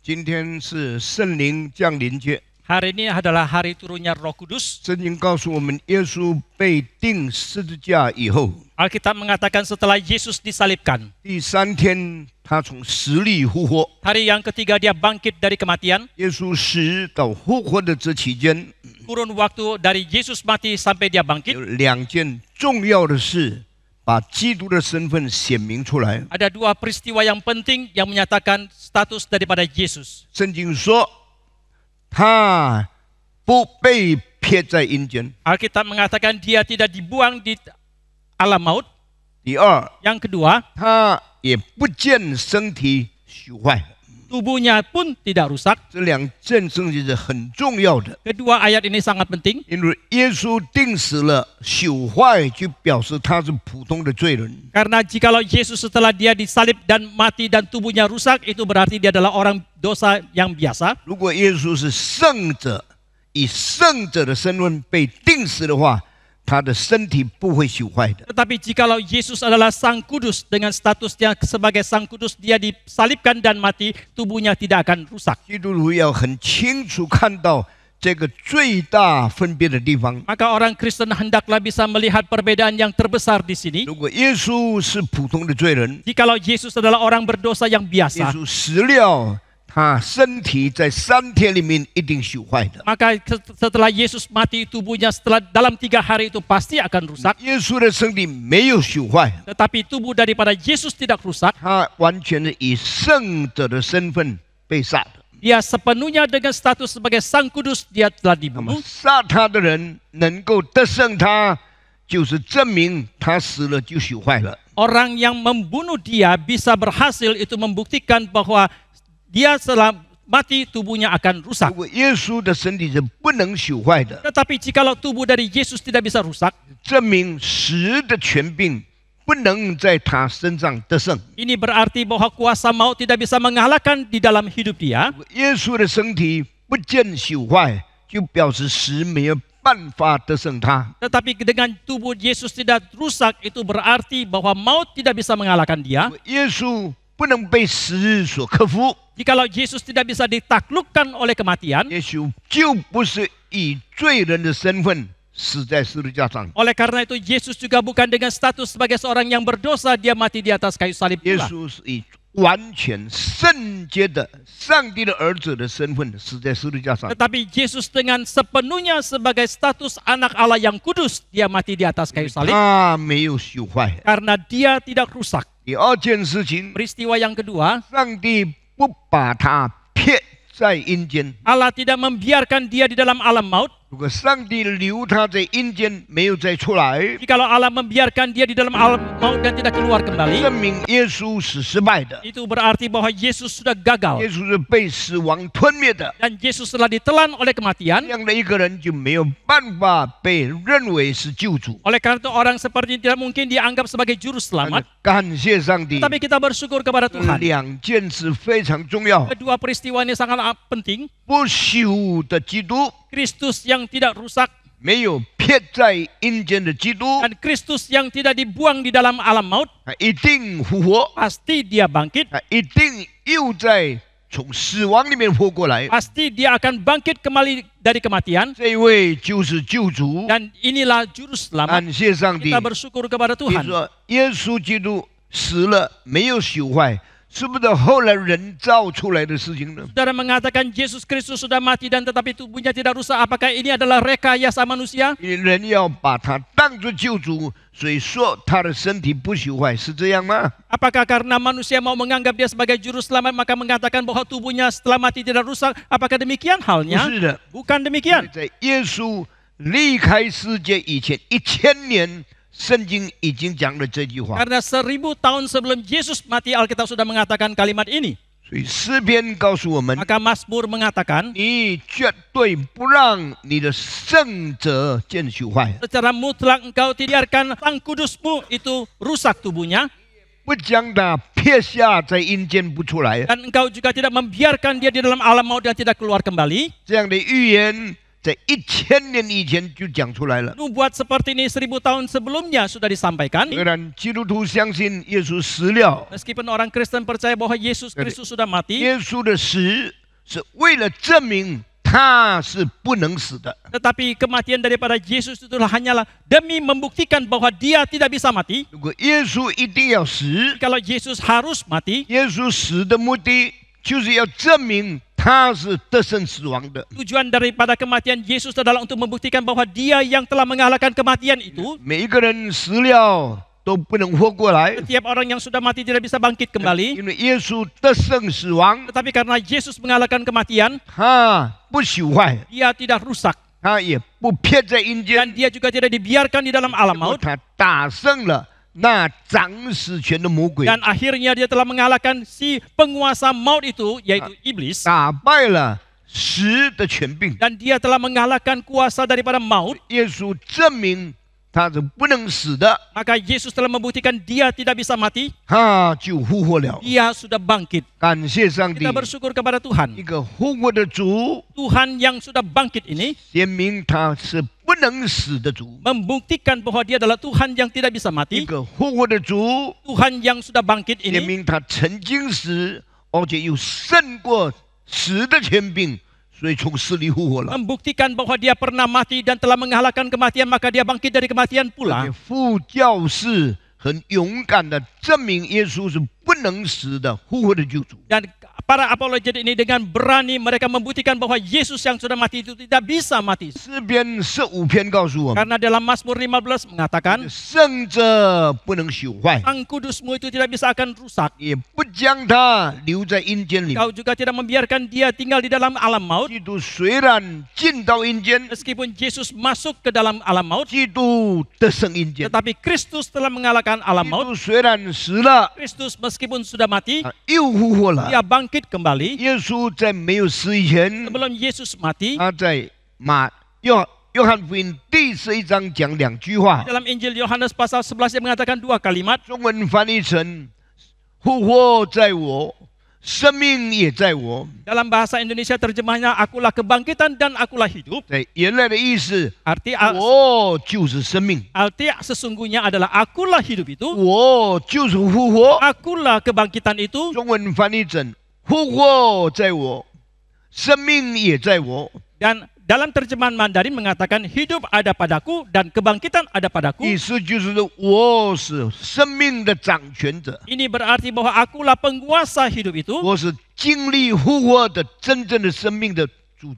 今天是圣灵降临节。 Hari ini adalah hari turunnya Roh Kudus. 圣经告诉我们，耶稣被钉十字架以后， Alkitab mengatakan setelah Yesus disalibkan, 第3天他从死里复活。 hari yang ketiga dia bangkit dari kematian. 耶稣死到复活的这期间， Kurun waktu dari Yesus mati sampai dia bangkit, 有2件重要的事，把基督的身份显明出来。 ada dua peristiwa yang penting yang menyatakan status daripada Yesus. 圣经说，他不被撇在阴间。 Alkitab mengatakan dia tidak dibuang di alam maut. 第二， Yang kedua, 他也不见身体朽坏。 tubuhnya pun tidak rusak. 这2件圣经是很重要的。 Kedua ayat ini sangat penting. 因为耶稣钉死了，朽坏就表示他是普通的罪人。 Karena jikalau Yesus setelah dia disalib dan mati dan tubuhnya rusak, itu berarti dia adalah orang dosa yang biasa. 如果耶稣是圣者，以圣者的身份被钉死的话，他的身体不会朽坏的。 Tetapi jikalau Yesus adalah Sang Kudus dengan statusnya sebagai Sang Kudus, dia disalibkan dan mati, tubuhnya tidak akan rusak. 基督徒要很清楚看到这个最大分别的地方。 Maka orang Kristen hendaklah bisa melihat perbedaan yang terbesar di sini. 如果耶稣是普通的罪人， Jikalau Yesus adalah orang berdosa yang 耶 biasa, 稣死了，他身体在3天里面一定朽坏的。 maka setelah Yesus mati, tubuhnya dalam 3 hari itu pasti akan rusak. 耶稣的身体没有朽坏， Tetapi tubuh daripada Yesus tidak rusak. 他完全是以圣者的身份被杀的。 Dia sepenuhnya dengan status sebagai Sang Kudus, dia telah 那么 dibunuh. 杀他的人能够得胜他，就是证明他死了就朽坏了。 Orang yang membunuh dia bisa berhasil, itu membuktikan bahwa dia setelah mati tubuhnya akan 如 rusak. 果耶稣的身体是不能朽坏的， Tetapi jikalau tubuh dari Yesus tidak bisa rusak, 证明死的权柄不能在他身上得胜。 ini berarti bahwa kuasa maut tidak bisa mengalahkan di dalam hidup dia. 如果耶稣的身体不见朽坏，就表示死没有办法得胜他。 Tetapi dengan tubuh Yesus tidak rusak, itu berarti bahwa maut tidak bisa mengalahkan dia. 如果耶稣不能被死所克服， Jikalau Yesus tidak bisa ditaklukkan oleh kematian, 耶稣就不是以罪人的身份死在十字架上。 oleh karena itu Yesus juga bukan dengan status sebagai seorang yang berdosa, dia mati di atas kayu salib 耶 pula. 稣是以完全圣洁的上帝的儿子的身份死在十字架上。 Tetapi Yesus dengan sepenuhnya sebagai status anak Allah yang kudus, dia mati di atas kayu salib 他没有朽坏。 karena dia tidak rusak. 第二件事情， Peristiwa yang kedua, 上帝不把他撇在阴间。 Allah tidak membiarkan dia di dalam alam maut. 如果上帝留他在阴间没有再出来， Jikalau Allah membiarkan dia di dalam alam maut dan tidak keluar kembali, 证明耶稣是失败的， itu berarti bahwa Yesus sudah gagal 耶稣是被死亡吞灭的。 dan Yesus telah ditelan oleh 这 kematian. 样的一个人就没有办法被认为是救主。 Oleh karena itu orang seperti ini tidak mungkin dianggap sebagai juru 但 selamat. 是感谢上帝， Tapi kita bersyukur kepada Tuhan. 2件事非常重要： Kedua peristiwa ini sangat penting. 不朽的基督， Kristus yang tidak rusak 没有撇在阴间的基督， dan Kristus yang tidak dibuang di dalam alam maut, 他一定复活， pasti dia bangkit, 他一定又在从死亡里面活过来。 pasti dia akan bangkit kembali dari kematian. 这位就是救主。 Dan inilah juru selamat. 感谢上帝。 Kita bersyukur kepada 你 Tuhan. 说耶稣基督死了没有朽坏，是不是后来人造出来的事情呢？ Saudara mengatakan Yesus Kristus sudah mati dan tetapi tubuhnya tidak rusak. Apakah ini adalah rekayasa manusia? 因为人要把他当作救主，所以说他的身体不朽坏，是这样吗？ Apakah karena manusia mau menganggap dia sebagai juru selamat maka mengatakan bahwa tubuhnya setelah mati tidak rusak? Apakah demikian 不 halnya? 是的， Bukan 因为 demikian. 在耶稣离开世界以前1000年，圣经已经讲了这句话。 Karena 1000 tahun sebelum Yesus mati, Alkitab sudah mengatakan kalimat ini. 所以诗篇告诉我们， Maka Mazmur mengatakan, 你绝对不让你的圣者见朽坏， secara mutlak engkau biarkan Sang Kudusmu itu rusak tubuhnya, 不将他撇下在阴间不出来。 dan engkau juga tidak membiarkan dia di dalam alam maut dan tidak keluar kembali. 这样的预言在1000年以前就讲出来了。 Nubuat seperti ini 1000 tahun sebelumnya sudah disampaikan. 虽然基督徒相信耶稣死了， Meskipun orang Kristen percaya bahwa Yesus Kristus sudah mati, 耶稣的死是为了证明他是不能死的。 tetapi kematian daripada Yesus itulah hanyalah demi membuktikan bahwa dia tidak bisa mati. 如果耶稣一定要死， Kalau Yesus harus mati, 耶稣死的目的就是要证明他是得胜死亡的。 tujuan daripada kematian Yesus adalah untuk membuktikan bahwa dia yang telah mengalahkan kematian itu. 每一个人死了都不能活过来， Setiap orang yang sudah mati tidak bisa bangkit kembali. 因为耶稣得胜死亡， Tetapi karena Yesus mengalahkan kematian, 他不朽坏， dia tidak rusak. 他也不撇在阴间， Dan dia juga tidak dibiarkan di dalam alam maut. 他打胜了那掌死权的魔鬼， Dan akhirnya dia telah mengalahkan si penguasa maut itu, yaitu iblis. 打败了死的权柄。 Dan dia telah mengalahkan kuasa daripada maut. 耶稣证明他是不能死的， Maka Yesus telah membuktikan dia tidak bisa mati. 他就复活了。 Dia sudah bangkit. 感谢上帝 Kita，bersyukur kepada 一 Tuhan. 个复活的主， Tuhan yang sudah bangkit ini 显明他是不能死的主。 membuktikan bahwa dia adalah Tuhan yang tidak bisa 一 mati. 个复活的主， Tuhan yang sudah bangkit 显 ini 明他曾经死，而且又胜过死的权柄，所以从死里复活了。 membuktikan bahwa dia pernah mati dan telah mengalahkan kematian, maka dia bangkit dari kematian pula. 副教士很勇敢的证明耶稣是不能死的复活的救主。 Dan para apologet ini dengan berani mereka membuktikan bahwa Yesus yang sudah mati itu tidak bisa mati. 诗篇15篇告诉我们， Karena dalam Mazmur 15 mengatakan, 圣者不能朽坏， Sang Kudusmu itu tidak bisa akan rusak. 也不将他留在阴间里。 Kau juga tidak membiarkan dia tinggal di dalam alam maut. 基督虽然进到阴间， Meskipun Yesus masuk ke dalam alam maut, 基督得胜阴间。 tetapi Kristus telah mengalahkan alam 基 maut. 督虽然死了， Kristus meskipun sudah mati, 又复活了。 dia bangkit kembali. 耶稣在没有死以前， Sebelum Yesus mati, 他在约翰福音第11章讲2句话， dalam Injil Yohanes pasal 11 dia mengatakan 2 kalimat. 中文翻译成“复活在我，生命也在我 Dalam bahasa Indonesia terjemahnya akulah kebangkitan dan akulah hidup. ”。在原来的意思， Arti 我就是生命， sesungguhnya adalah akulah hidup itu, 我就是复活。 akulah kebangkitan itu. 中文翻译成“复活在我，生命也在我 Dan dalam terjemahan Mandarin mengatakan hidup ada padaku dan kebangkitan ada ”，padaku. 意思就是我是生命的掌权者， Ini berarti bahwa akulah penguasa hidup itu. 我是经历复活的真正的生命的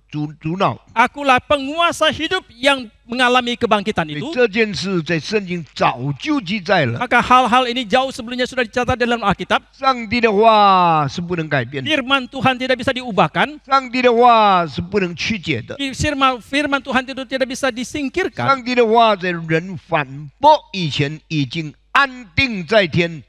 主脑。 Akulah penguasa hidup yang mengalami kebangkitan 所以 itu. 这件事在圣经早就记载了。 Maka hal-hal ini jauh sebelumnya sudah dicatat dalam Alkitab. 上帝的话是不能改变的， Firman Tuhan tidak bisa diubahkan. 上帝的话是不能曲解的， Firman Tuhan itu tidak bisa disingkirkan. 上帝的话在人反驳以前已经安定在天，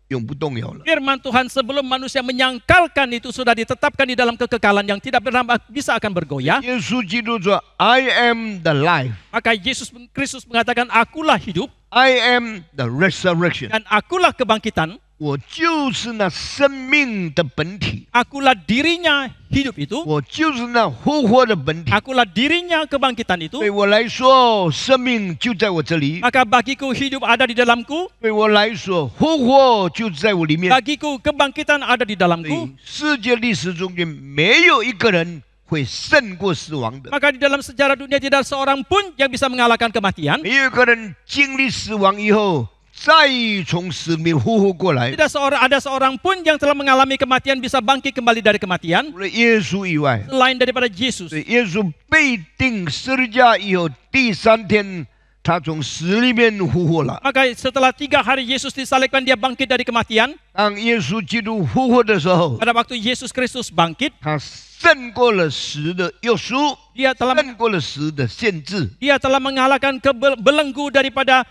永不动摇了。 Firman Tuhan sebelum manusia menyangkalkan itu sudah ditetapkan di dalam kekekalan yang tidak pernah bisa akan bergoyah. 耶稣基督说 ：“I am the life, Maka Yesus Kristus mengatakan akulah hidup I am the resurrection。 dan akulah kebangkitan. 我就是那生命的本体， Akulah dirinya hidup itu. 我就是那复活的本体。 Akulah dirinya kebangkitan 对 itu. 我来说，生命就在我这里； Maka bagiku hidup ada di dalamku. 对我来说，复活就在我里面。 Bagiku kebangkitan ada di 对 dalamku. 世界历史中间，没有一个人会胜过死亡的， Maka di dalam sejarah dunia tidak seorang pun yang bisa mengalahkan kematian. 没有一个人经历死亡以后，再从死里面复活过来。 Tidak ada seorang pun yang telah mengalami kematian bisa bangkit kembali dari kematian 除了耶稣以外， selain daripada Yesus. 对耶稣被钉十字架以后，第3天他从死里面复活了。 Maka setelah 3 hari Yesus disalibkan, dia bangkit dari kematian. 当耶稣基督复活的时候， Pada waktu Yesus Kristus bangkit, 他胜过了死的约束， dia telah 胜过了死的限制， mengalahkan belenggu daripada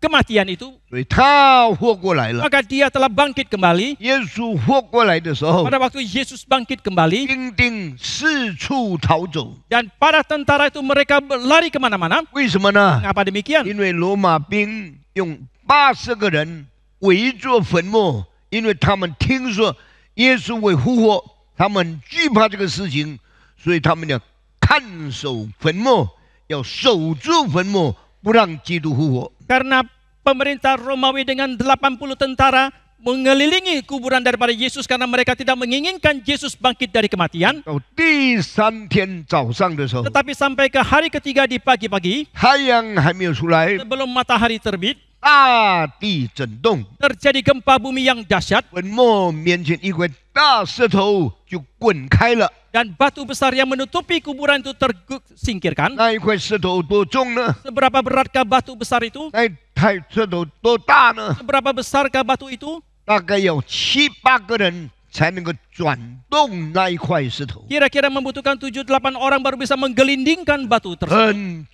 kematian itu. 所以他活过来了。 Maka dia telah bangkit kembali. 耶稣活过来的时候， Pada waktu Yesus bangkit kembali, 兵丁四处逃走， dan para tentara itu mereka lari kemana-mana. 为什么呢？ Mengapa demikian? 因为罗马兵用80个人围住坟墓，因为他们听说耶稣会复活，他们惧怕这个事情，所以他们要看守坟墓，要守住坟墓，不让基督复活。 Karena pemerintah Romawi dengan 80 tentara mengelilingi kuburan daripada Yesus karena mereka tidak menginginkan Yesus bangkit dari kematian. 到第3天早上的时候， Tetapi sampai ke hari ketiga di pagi-pagi, 太阳还没有出来， sebelum matahari terbit, 大地震动， terjadi gempa bumi yang dahsyat 坟墓面前一块大石头就滚开了。 dan batu besar yang menutupi kuburan itu tersingkirkan. 那一块石头多重呢？ Seberapa beratkah batu besar itu? 那一块石头多大呢？ Seberapa besarkah batu itu? 大概要7、8个人才能够转动那一块石头， Kira-kira membutuhkan 7-8 orang baru bisa menggelindingkan batu tersebut. 很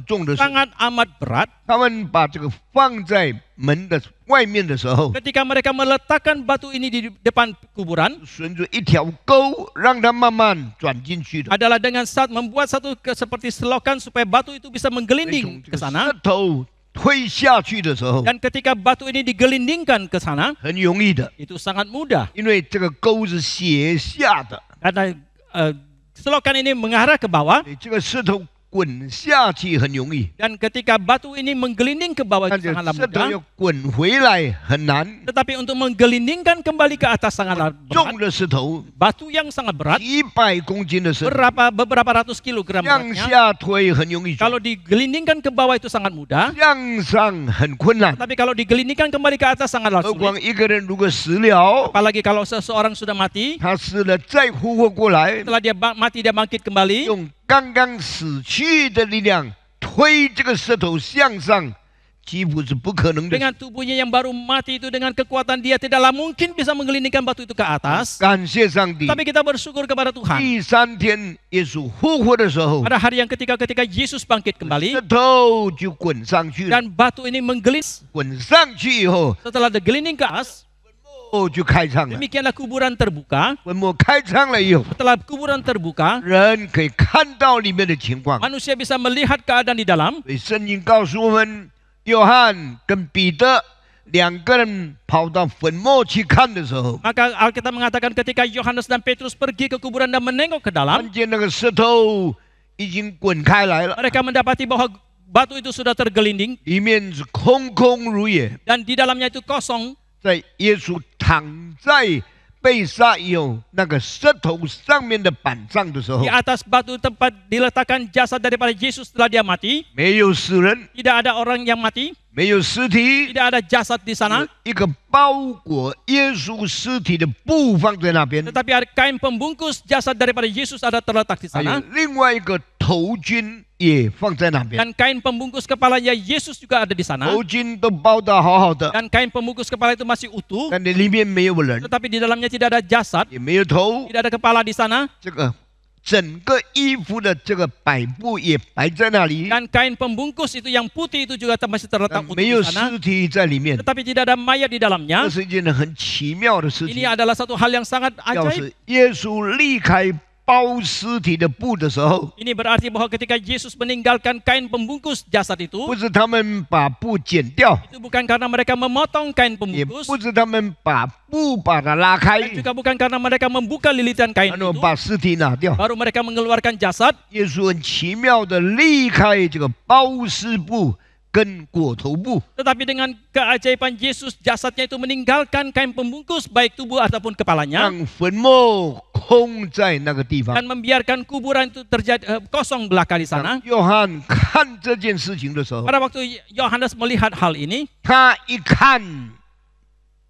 重的石头。 Sangat amat berat. 他们把这个放在门的外面的时候， Ketika mereka meletakkan batu ini di depan kuburan, 顺着一条沟，让它慢慢转进去的。 adalah dengan membuat satu seperti selokan supaya batu itu bisa 从 menggelinding 这 ke 个 sana. 石头推下去的时候， Dan ketika batu ini digelindingkan ke sana, 很容易的， itu sangat mudah. 因为这个沟是斜下的， Karena selokan ini mengarah ke bawah. 这个石头滚下去很容易， Dan ketika batu ini menggelinding ke bawah 但 itu 是 sangatlah 石头 mudah. 要滚回来很难。 Tetapi untuk menggelindingkan kembali ke atas sangatlah 重 berat. 的石头， Batu yang sangat berat, 100公斤的石头， beberapa ratus kilogram 向 beratnya. 下推很容易转， Kalau digelindingkan ke bawah itu sangat mudah. 向上很困难。 Tapi kalau digelindingkan kembali ke atas sangatlah 何 sulit. 况一个人如果死了， Apalagi kalau seseorang sudah mati, 他死了再复活过来， setelah dia mati dia bangkit kembali, 用刚刚死去的力量推这个石头向上，几乎是不可能的。 dengan tubuhnya yang baru mati itu dengan kekuatan dia tidaklah mungkin bisa menggelindingkan batu itu ke atas. 感谢上帝。 Tapi kita bersyukur kepada Tuhan. 第3天耶稣复活的时候， Pada hari yang ketika Yesus bangkit 石 kembali 头就滚上去了。 dan batu ini menggelinding, 滚上去以后， setelah digelinding ke atas, 就开唱了。 demikianlah kuburan terbuka. 坟墓开唱了以后， Setelah kuburan terbuka, 人可以看到里面的情况。 manusia bisa melihat keadaan di dalam. 所以圣经告诉我们，约翰跟彼得2个人跑到坟墓去看的时候， Maka Alkitab mengatakan ketika Yohanes dan Petrus pergi ke kuburan dan menengok ke dalam, 看见那个石头已经滚开来了， mereka mendapati bahwa batu itu sudah tergelinding 里面是空空如也。 dan di dalamnya itu kosong. 在耶稣躺在被杀以后，那个石头上面的板上的时候 Di，atas batu tempat diletakkan jasad daripada Yesus setelah dia mati, 没有死人， tidak ada orang yang mati, 没有尸体， tidak ada jasad di sana, 一个包裹耶稣尸体的布放在那边， tetapi ada kain pembungkus jasad daripada Yesus ada terletak di 还有 sana, 另外一个头巾也放在那边， dan kain pembungkus kepalanya Yesus juga ada di sana, 头巾都包得好好的， dan kain pembungkus kepala itu masih utuh, 但里面没有人， tetapi di dalamnya tidak ada jasad, 也没有头， tidak ada kepala di sana, 这个整个衣服的这个摆布也摆在那里， dan kain pembungkus itu yang putih itu juga masih 但 terletak utuh 没有 di sana, 尸体在里面， tetapi tidak ada mayat di dalamnya. 这是一件很奇妙的事 Ini 情。 adalah satu hal yang sangat 要 ajaib. 是耶稣离开包尸体的布的时候， Ini berarti bahwa ketika Yesus meninggalkan kain pembungkus jasad itu, 不是他们把布剪掉， itu bukan karena mereka memotong kain 也 pembungkus, 不是他们把布把它拉开， dan juga bukan karena mereka membuka lilitan kain 然后 itu, 把尸体拿掉。 baru mereka mengeluarkan jasad. 耶稣很奇妙的离开这个包尸布跟裹头布， Tetapi dengan keajaiban Yesus, jasadnya itu meninggalkan kain pembungkus baik tubuh ataupun kepalanya, 让坟墓空在那个地方 dan。membiarkan kuburan itu terjadi kosong belaka di sana. 约翰看这件事情的时候， Pada waktu Yohanes melihat hal ini, 他一看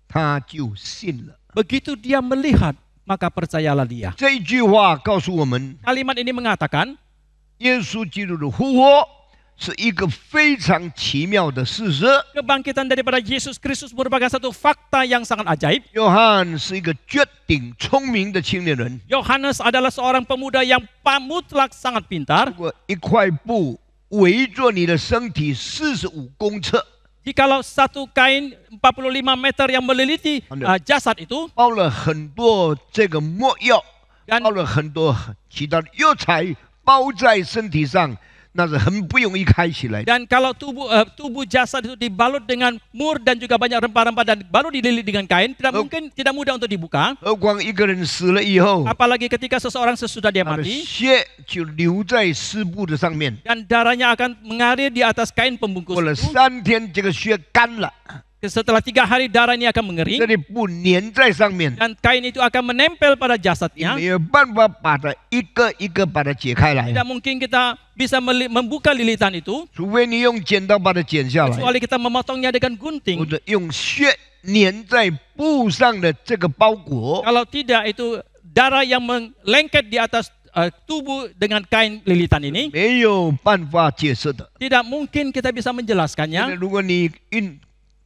他就信了。 begitu dia melihat, maka percayalah dia. 这一句话告诉我们， Kalimat ini mengatakan, 耶稣基督的复活是一个非常奇妙的事实。 kebangkitan daripada Yesus Kristus merupakan satu fakta yang sangat ajaib. 约翰是一个绝顶聪明的青年人， Yohanes adalah seorang pemuda yang mutlak sangat pintar. 如果一块布围着你的身体45公尺， Jikalau satu kain 45 meter yang meliliti jasad itu, 包了很多这个墨药， dan 包了很多其他的药材，包在身体上，那是很不容易开起来的。 Dan kalau tubuh jasad itu dibalut dengan mur dan juga banyak rempah-rempah dan baru dililit dengan kain, tidak mudah untuk dibuka. 何况一个人死了以后， Apalagi ketika seseorang sesudah dia 他的 mati 血就流在湿布的上面， dan darahnya akan mengalir di atas kain pembungkus 过了 itu. 3天，这个血干了， Setelah 3 hari darah ini akan 这 mengering 里布粘在上面， dan kain itu akan menempel pada 你 jasadnya. 没有办法把它一个一个把它解开来， Tidak mungkin kita bisa membuka lilitan itu 除非你用剪刀把它剪下来， kecuali kita memotongnya dengan 或 gunting. 者用血粘在布上的这个包裹， Kalau tidak itu darah yang melengket di atas tubuh dengan kain lilitan ini 没有办法解释的。 tidak mungkin kita bisa 现在 menjelaskannya. 如果你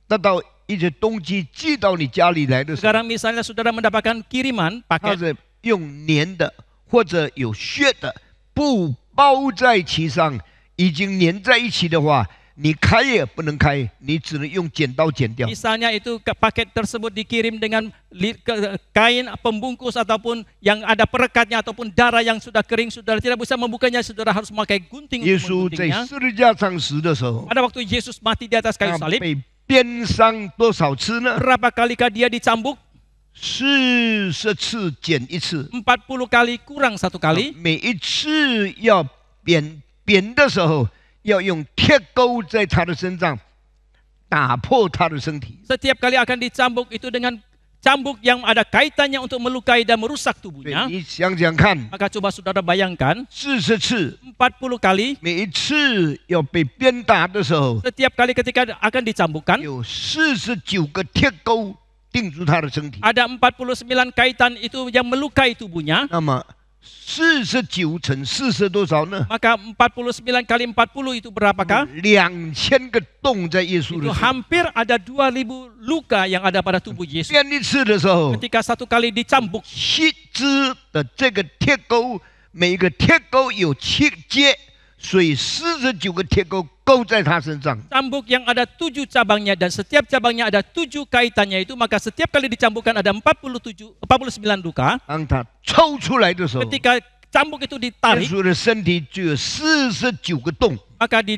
得到一些东西寄到你家里来的时候， Sekarang misalnya saudara mendapatkan kiriman 它 paket 是用粘的或者有血的布包在其上，已经粘在一起的话，你开也不能开，你只能用剪刀剪掉。 misalnya itu paket tersebut dikirim dengan kain pembungkus ataupun yang ada perekatnya ataupun darah yang sudah kering, saudara tidak bisa membukanya, saudara harus memakai gunting 耶 untuk 稣在 mengguntingnya. 十字架上死的时候， Pada waktu Yesus mati di atas kayu 他 salib, 被鞭伤多少次呢？ berapa kalikah dia dicambuk? 40次减一次， 40 kali kurang 1 kali. 每一次要扁的时候，要用铁钩在他的身上打破他的身体。 Setiap kali akan dicambuk itu dengan cambuk yang ada kaitannya untuk melukai dan merusak 所以 tubuhnya. 你想想看， Maka coba saudara bayangkan 40次， 40 kali 每一次要被鞭打的时候， setiap kali ketika akan dicambukkan 有49个铁钩钉住他的身体。 ada 49 kaitan itu yang melukai tubuhnya. 那么49乘40多少呢？ Maka 49 kali 40 itu berapakah? 2000个洞在耶稣 Itu 的身上。 hampir ada 2000 luka yang ada pada tubuh Yesus. 鞭一次的时候， Ketika 1 kali dicambuk, 7支的这个铁钩，每一个铁钩有7节，所以49个铁钩勾在他身上。 cambuk yang ada 7 cabangnya dan setiap cabangnya ada 7 kaitannya itu, maka setiap kali dicambukkan ada 49 luka. 当他抽出来的时候， Ketika cambuk itu 耶 ditarik, 稣的身体就有49个洞。 maka di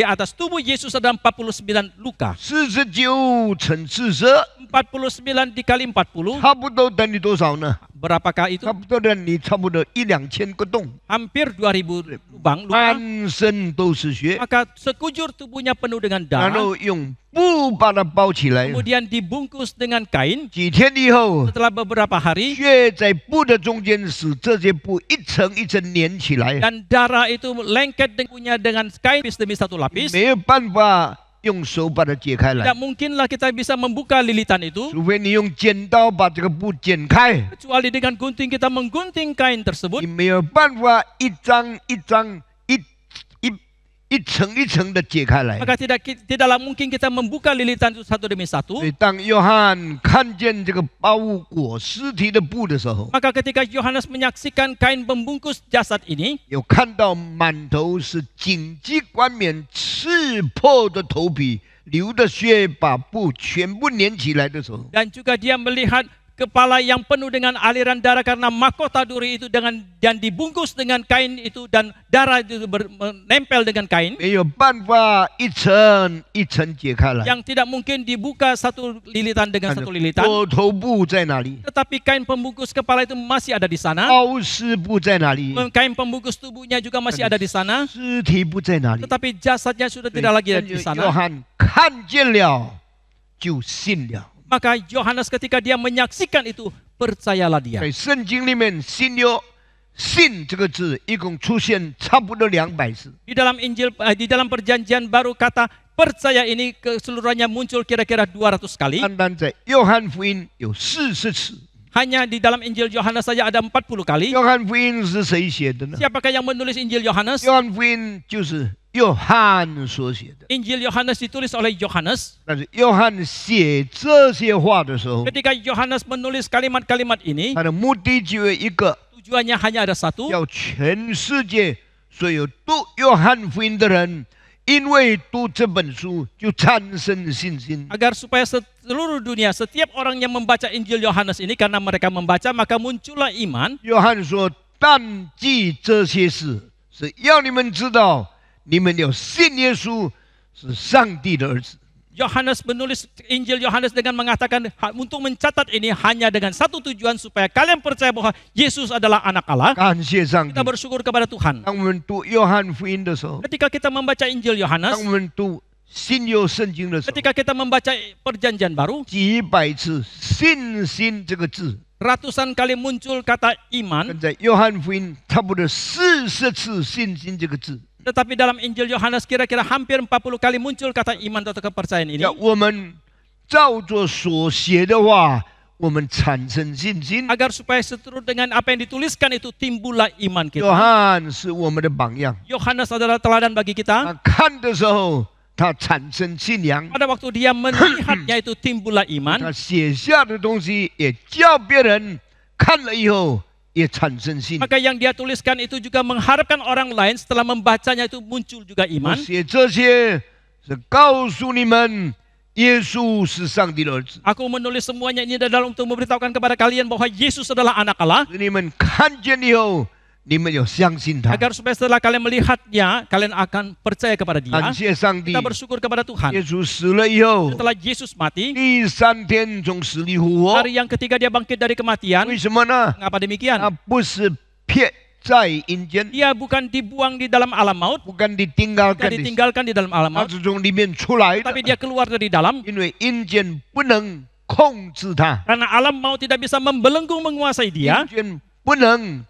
atas tubuh Yesus ada 49 luka. 49乘40， 49 dikali 40, 差不多等于多少呢？ berapakah itu? 差不多等于差不多1-2000个洞， Hampir 2000 lubang luka. 满身都是血， Maka sekujur tubuhnya penuh dengan 然 darah, 后用布把它包起来。 kemudian dibungkus dengan kain. 几天以后， Setelah beberapa hari, 血在布的中间使这些布一层一层连起来， dan darah itu lengket dengan kain lapis demi satu lapis. 没有办法用手把它解开来 Tidak，mungkinlah kita bisa membuka lilitan itu 除非你用剪刀把这个布剪开， kecuali dengan gunting kita menggunting kain tersebut. 你没有办法一张一张、一层一层的解开来。 Maka tidaklah mungkin kita membuka lilitan itu satu demi 所 satu. 以当约翰看见这个包裹尸体的布的时候， Maka ketika Yohanes menyaksikan kain pembungkus jasad ini, 有看到满头是荆棘冠冕、刺破的头皮、流的血把布全部粘起来的时候， dan juga dia melihat kepala yang penuh dengan aliran darah karena mahkota duri itu dan dibungkus dengan kain itu dan darah itu menempel dengan kain 没有办法一层一层解开来。 yang tidak mungkin dibuka satu lilitan dengan satu lilitan. 裹头布在哪里？ Tetapi kain pembungkus kepala itu masih ada di sana. 包尸布在哪里？ Kain pembungkus tubuhnya juga masih ada di sana. 尸体布在哪里？ Tetapi jasadnya sudah tidak lagi ada di 约 sana. 翰看见了，就信了。 Maka Yohanes ketika dia menyaksikan itu, percayalah dia. 在圣经里面，信这个字一共出现差不多200次。 Di dalam perjanjian baru kata percaya ini keseluruhannya muncul kira-kira 200 kali. 单单在约翰福音有40次。 Hanya di dalam Injil Yohanes saja ada 40 kali. 约翰福音是谁写的呢？ Siapakah yang menulis Injil Yohanes? 约翰福音就是约翰所写的。 Injil Yohanes ditulis oleh Yohanes. 但是约翰写这些话的时候， Ketika Yohanes menulis kalimat-kalimat ini, 他的目的只有一个， tujuannya hanya ada satu, 要全世界所有读约翰福音的人，因为读这本书就产生信心。 agar supaya seluruh dunia, setiap orang yang membaca Injil Yohanes ini, karena mereka membaca maka muncullah iman. 约翰说：“但记这些事，是要你们知道，你们要信耶稣是上帝的儿子。 Yohanes menulis Injil Yohanes dengan mengatakan untuk mencatat ini hanya dengan satu tujuan supaya kalian percaya bahwa Yesus adalah anak Allah. 感谢上帝 Kita。bersyukur kepada Tuhan. 当我们读约翰福音的时候， Ketika kita membaca Injil Yohanes, 当我们读新约圣经的时候， ketika kita membaca Perjanjian Baru, 几百次“信心”这个字， ratusan kali muncul kata iman, 跟在约翰福音差不多40次“信心”这个字。 tetapi dalam Injil Yohanes kira-kira hampir 40 kali muncul kata iman atau kepercayaan ini. 要我们照着所写的话，我们产生信心。 Agar supaya seturut dengan apa yang dituliskan itu timbullah iman 约 kita. 翰是我们的榜样， Yohanes adalah teladan bagi kita. 他看的时候，他产生信仰， Pada waktu dia melihatnya itu timbullah 他 iman. 写下的东西也叫别人看了以后也产生信。 Maka yang dia tuliskan itu juga mengharapkan orang lain setelah membacanya itu muncul juga 我 iman. 写这些是告诉你们，耶稣是上帝的儿子， Aku menulis semuanya ini adalah untuk memberitahukan kepada kalian bahwa Yesus adalah anak Allah. 使你们看见以后，你们要相信他。 Agar supaya setelah kalian melihatnya, kalian akan percaya kepada dia. 感谢上帝 Kita，bersyukur kepada 耶 Tuhan. 稣死了以后， Setelah Yesus mati, 第3天从死里复活。 hari yang ketiga dia bangkit dari kematian. 为什么呢？ Mengapa demikian? 他不是撇在阴间， Dia bukan dibuang di dalam alam maut, 不敢 bukan ditinggalkan， ditinggalkan di dalam alam 他 maut, 是从里面出来的 tapi，dia keluar dari dalam. 因为阴间不能控制他， Karena alam maut tidak bisa membelenggu menguasai 阴 dia. 间不能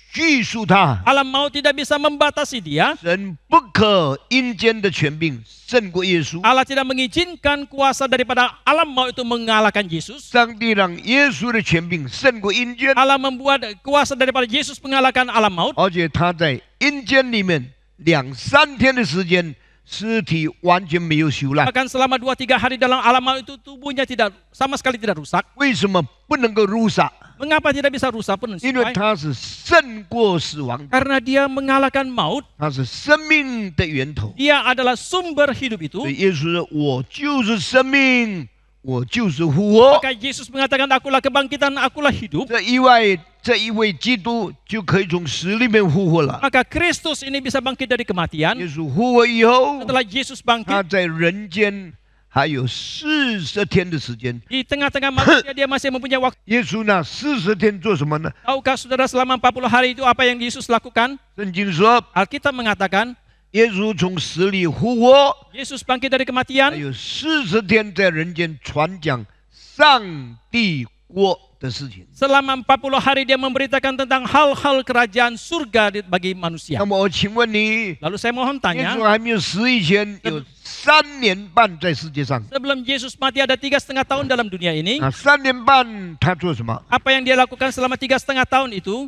拘束他。 Alam maut tidak bisa membatasi dia. 人不可阴间的权柄胜过耶稣。 Allah tidak mengizinkan kuasa daripada alam maut itu mengalahkan Yesus. 上帝让耶稣的权柄胜过阴间， Allah membuat kuasa daripada Yesus mengalahkan alam maut. 而且他在阴间里面2-3天的时间，尸体完全没有朽烂。 Bahkan selama 2-3 hari dalam alam maut itu tubuhnya tidak sama sekali tidak rusak. 为什么不能够入杀？ Mengapa tidak bisa rusak pun? 因为他是胜过死亡， Karena dia mengalahkan maut. 他是生命的源头。 Dia adalah sumber hidup itu. 所以耶稣说：“我就是生命，我就是复活。 Maka Yesus mengatakan, akulah kebangkitan, akulah hidup. 这一位基督就可以从死里面复活了。 Maka Kristus ini bisa bangkit dari 耶 kematian. 稣复活以后， Setelah Yesus 他 bangkit, 在人间还有40天的时间。 di tengah-tengah manusia dia masih mempunyai waktu. 耶稣那40天做什么呢？ Tahukah saudara selama 40 hari itu apa yang Yesus lakukan? 圣经说， Alkitab mengatakan, 耶稣从死里复活， Yesus bangkit dari 还 kematian. 有40天在人间传讲上帝国的事情。 Selama 40 hari dia memberitakan tentang hal-hal kerajaan surga bagi manusia. 那么我请问你， Lalu saya mohon 耶 tanya, 稣还没有死以前，有3年半在世界上。 sebelum Yesus mati ada 3,5 tahun dalam dunia ini. 那3年半他做什么？ Apa yang dia lakukan selama 3,5 tahun itu?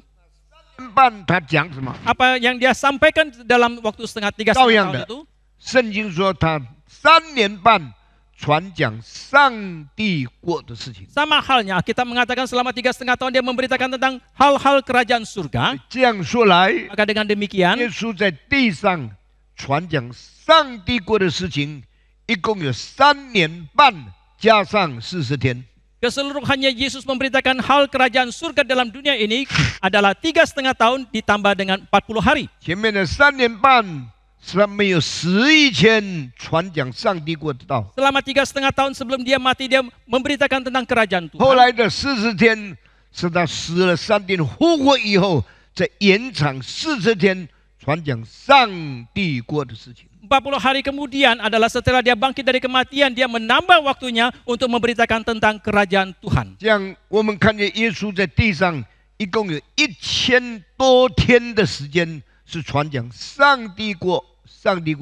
3年半他讲什么？ Apa yang dia sampaikan dalam waktu 3,5 tahun itu? 圣经说他3年半传讲上帝国的事情。 Sama halnya kita mengatakan selama 3,5 tahun dia memberitakan tentang hal-hal kerajaan surga. 这样说来， Maka dengan demikian 耶稣在地上传讲上帝国的事情，一共有3年半加上40天。 keseluruhannya Yesus memberitakan hal kerajaan surga dalam dunia ini adalah 3,5 tahun ditambah dengan 40 hari. 前面的3年半是他没有死以前传讲上帝国的道， Selama 3,5 tahun sebelum dia mati dia memberitakan tentang kerajaan 后 Tuhan. 来的40天是他死了3天复活以后，再延长40天传讲上帝国的事情。 40 hari kemudian adalah setelah dia bangkit dari kematian, dia menambah waktunya untuk memberitakan tentang kerajaan Tuhan. 这样我们看见耶稣在地上一共有1000多天的时间是传讲上帝国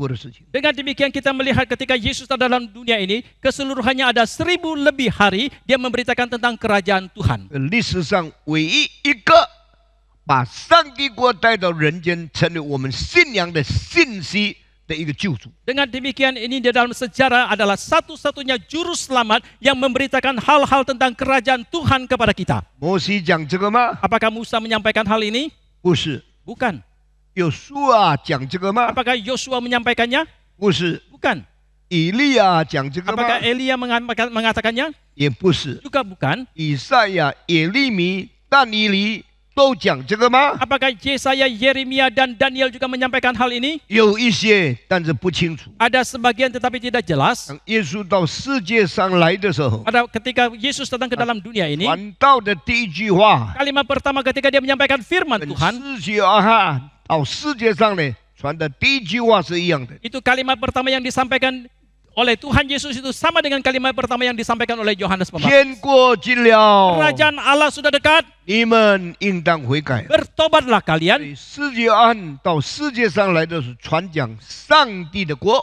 的事情。 Dengan demikian kita melihat ketika Yesus ada dalam dunia ini, keseluruhannya ada 1,000 lebih hari dia memberitakan tentang kerajaan Tuhan. 历史上唯一一个把上帝国带到人间，成为我们信仰的信息的一个救主。 Dengan demikian ini di dalam sejarah adalah satu-satunya juru selamat yang memberitakan hal-hal tentang kerajaan Tuhan kepada kita. 摩西讲这个吗？ Apakah Musa menyampaikan hal ini? 不是。 Bukan. 有书啊讲这个吗？ Apakah Yosua menyampaikannya? 不是。 Bukan. 以利亚讲这个吗？ Apakah Elia mengatakannya? 也不是。 Juga bukan. 以赛亚、耶利米、但以理都讲这个吗？ Apakah Yesaya, Yeremia dan Daniel juga menyampaikan hal ini? 有一些，但是不清楚。 Ada sebagian tetapi tidak jelas. 当耶稣到世界上来的时候， Pada ketika Yesus datang ke dalam dunia ini, 传道的第一句话， kalimat pertama ketika dia menyampaikan firman 跟 Tuhan, 世界到世界上呢传的第一句话是一样的。 itu kalimat pertama yang disampaikan oleh Tuhan Yesus itu sama dengan kalimat pertama yang disampaikan oleh Yohanes Pembaptis. 天国近了， Kerajaan Allah sudah dekat, 你们应当悔改。 bertobatlah 所 kalian. 以世界到世界上来的是传讲上帝的国。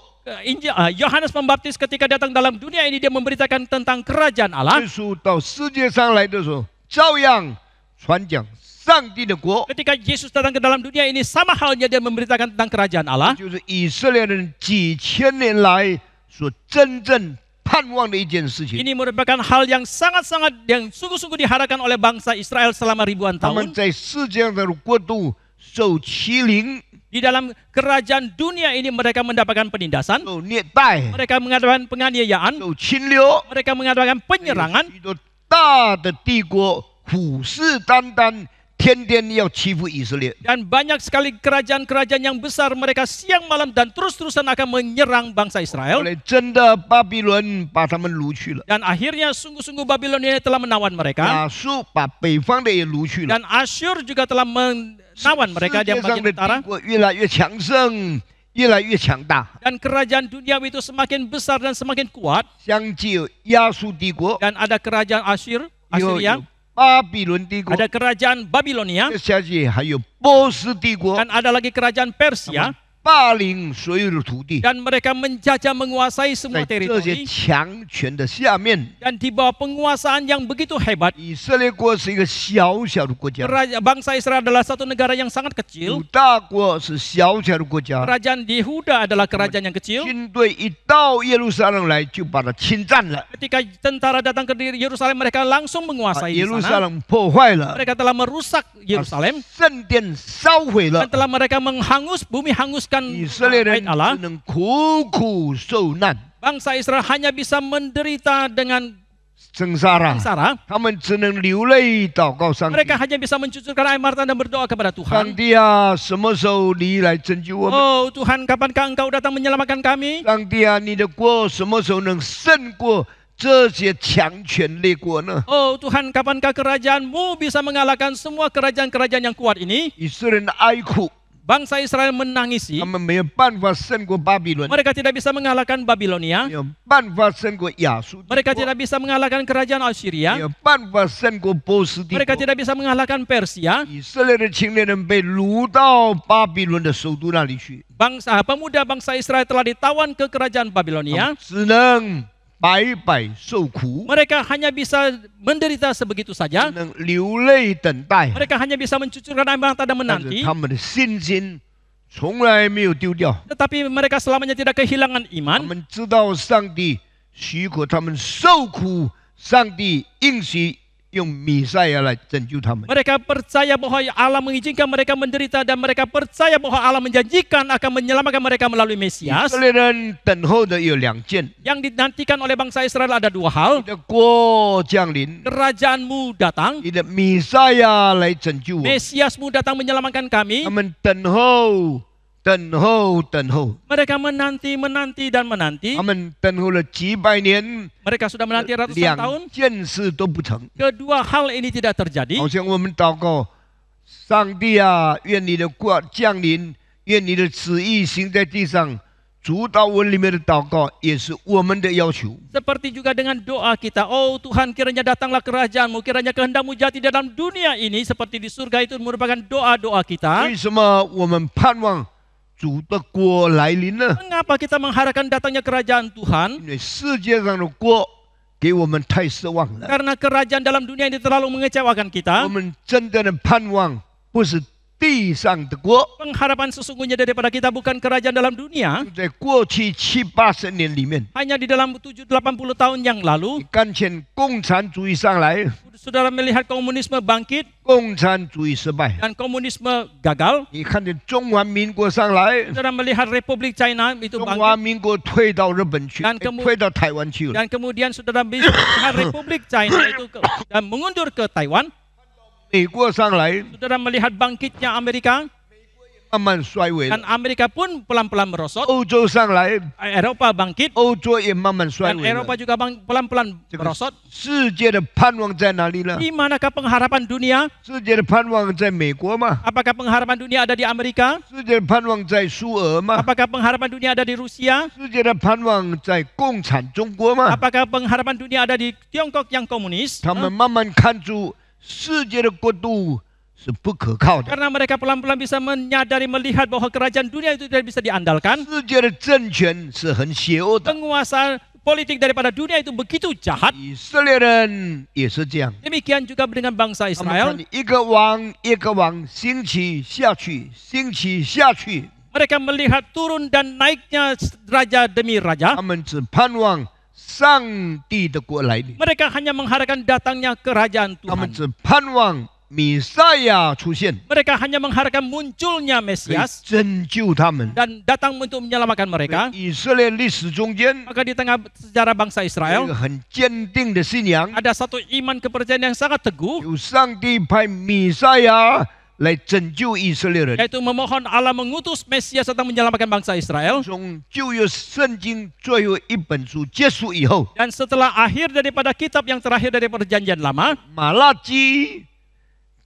Yohanes Pembaptis ketika datang dalam dunia ini dia memberitakan tentang kerajaan Allah. 耶稣到世界上来的时候，照样传讲上帝的国， Ketika Yesus datang ke dalam dunia ini sama halnya dia memberitakan tentang kerajaan Allah. 就是以色列人几千年来所真正盼望的一件事情。 Ini merupakan hal yang sangat-sangat yang sungguh-sungguh diharapkan oleh bangsa Israel selama ribuan 他们 tahun. 在世界上的国度受欺凌、 Di dalam kerajaan dunia ini mereka mendapatkan penindasan, 受虐待、 mereka mendapatkan penganiayaan, 受侵略， mereka mendapatkan penyerangan. 许多大的帝国虎视眈眈，天天要欺负以色列。 Dan banyak sekali kerajaan-kerajaan yang besar mereka siang malam dan terus-terusan akan menyerang bangsa 后 Israel. 来真的巴比伦把他们掳去了， Dan akhirnya sungguh-sungguh Babilonia telah menawan mereka. 亚述把北方的也掳去了。 Dan Asyur juga telah menawan mereka 世 di 界上 bagian 的 utara. 帝国越来越强盛，越来越强大。 Dan kerajaan dunia itu semakin besar dan semakin kuat. 相继有亚述帝国， Dan ada kerajaan Asyur, 有 Assyria, 巴比伦帝国， ada kerajaan Babilonia, 接下去还有波斯帝国， dan ada lagi kerajaan 他 Persia. 们霸凌所有的土地， Dan mereka menjajah menguasai 在 semua 这些 teritori. 强权的下面， Dan di bawah penguasaan yang begitu hebat, 以色列国是一个小小的国家， bangsa Israel adalah satu negara yang sangat 犹 kecil. 大国是小小的国家， Kerajaan Yehuda adalah kerajaan yang kecil. 军队一到耶路撒冷来就把它侵占了， Ketika tentara datang ke Yerusalem, mereka langsung 把 menguasai 耶 di 路 sana. 撒冷破坏了， Mereka telah merusak 把 Yerusalem 圣殿烧毁 dan 了， telah mereka bumi hanguskan 以色列人 bait Allah. 只能苦苦受难， Bangsa Israel hanya bisa menderita dengan 生杀了。 sengsara. 他们只能流泪祷告上帝。 Mereka hanya bisa mencucurkan air mata dan berdoa kepada 上 Tuhan. 帝啊，什么时候你来拯救我们？ Oh Tuhan, kapankah Engkau datang menyelamatkan kami? 上帝啊，你的国什么时候能胜过这些强权列国呢？ Oh Tuhan, kapankah kerajaan-Mu bisa mengalahkan semua kerajaan-kerajaan yang kuat ini? 以色列人哀哭， Bangsa Israel menangisi. 他们没有办法胜过巴比伦， Mereka tidak bisa mengalahkan Babilonia. 没有办法胜过亚述帝 Mereka 国， tidak bisa mengalahkan kerajaan 没 Assyria. 有办法胜过波斯帝 Mereka 国。 tidak bisa mengalahkan Persia. 以色列的青年人被掳到巴比伦的首都那里去， Pemuda bangsa Israel telah ditawan ke kerajaan 他 Babilonia. 们只能白白受苦， Mereka hanya bisa menderita sebegitu 只 saja. 能流泪等待。 Mereka hanya bisa mencucurkan air mata dan 但是 menanti. 他们的信心从来没有丢掉。 Tetapi mereka selamanya tidak kehilangan 他 iman. 们知道上帝许可他们受苦，上帝应许用弥赛亚来拯救他们。 Mereka percaya bahwa Allah mengizinkan mereka menderita dan mereka percaya bahwa Allah menjanjikan akan menyelamatkan mereka melalui 以 Mesias. 色列人等候的有两件： Yang dinantikan oleh bangsa Israel ada dua hal. 你的国降临， Kerajaan-Mu datang, 你的弥赛亚来拯救我。 Mesias-Mu datang menyelamatkan kami. 他们等候，等候，等候， Mereka menanti dan menanti. 他们等候了几百年， Mereka sudah menanti ratusan tahun. 两件事都不成。 Kedua hal ini tidak terjadi. 好像我们祷告，上帝啊，愿你的国降临，愿你的旨意行在地上。主祷文里面的祷告也是我们的要求。 Seperti juga dengan doa kita. Oh Tuhan, kiranya datanglah kerajaan-Mu, kiranya kehendak-Mu jadi dalam dunia ini seperti di surga. Itu merupakan doa-doa kita. 为什么我们盼望主的国来临呢？ Mengapa kita mengharapkan datangnya kerajaan Tuhan? 因为世界上的国给我们太失望了。 Karena kerajaan dalam dunia ini terlalu mengecewakan 我 kita. 们真正的盼望不是地上的国。 Pengharapan sesungguhnya daripada kita bukan kerajaan dalam dunia. 在过去70-80年里面， Hanya di dalam 70-80 tahun yang lalu, 你看见共产主义上来， saudara melihat komunisme bangkit 共产主义失败； dan komunisme gagal. 你看见中华民国上来， Saudara melihat Republik China itu 中华 bangkit. 民国退到日本去， Dan 退到台湾去了。 Dan kemudian saudara melihat Republik China itu dan mengundur ke Taiwan. 美国上来， saudara melihat bangkitnya Amerika, 慢慢衰微 dan 了。 Amerika pun pelan-pelan merosot. 欧洲上来， Eropa bangkit, 欧洲也慢慢衰 dan 微了 Eropa。juga pelan-pelan 这个 merosot. 世界的盼望在哪里呢？ Di manakah pengharapan dunia? 世界的盼望在美国吗？ Apakah pengharapan dunia ada di Amerika? 世界的盼望在苏俄吗？ Apakah pengharapan dunia ada di Rusia? 世界的盼望在共产中国吗？ Apakah pengharapan dunia ada di Tiongkok yang komunis? 他们慢慢看出世界的国度是不可靠的， Karena mereka pelan-pelan bisa menyadari, melihat bahwa kerajaan dunia itu tidak bisa diandalkan. 世界的政权是很邪恶的。 Penguasa politik daripada dunia itu begitu jahat. 以色列人也是这样， Demikian juga dengan bangsa 他们 Israel. 看一个王一个王兴起下去，兴起下去， Mereka melihat turun dan naiknya raja demi raja. 他们只盼望上帝的国来临， Mereka hanya mengharapkan datangnya kerajaan 他们 Tuhan. 只盼望弥赛亚出现， Mereka hanya mengharapkan munculnya 可以 Mesias 拯救他们。 dan datang untuk menyelamatkan mereka. 以色列历史中间 Maka di tengah sejarah bangsa 有一 Israel 个很坚定的信仰， ada satu iman kepercayaan yang sangat teguh, 有上帝派弥赛亚来拯救以色列人。 yaitu memohon Allah mengutus Mesias datang menyelamatkan bangsa Israel. 从旧约圣经最后一本书结束以后， Dan setelah akhir daripada kitab yang terakhir dari perjanjian lama, 马拉基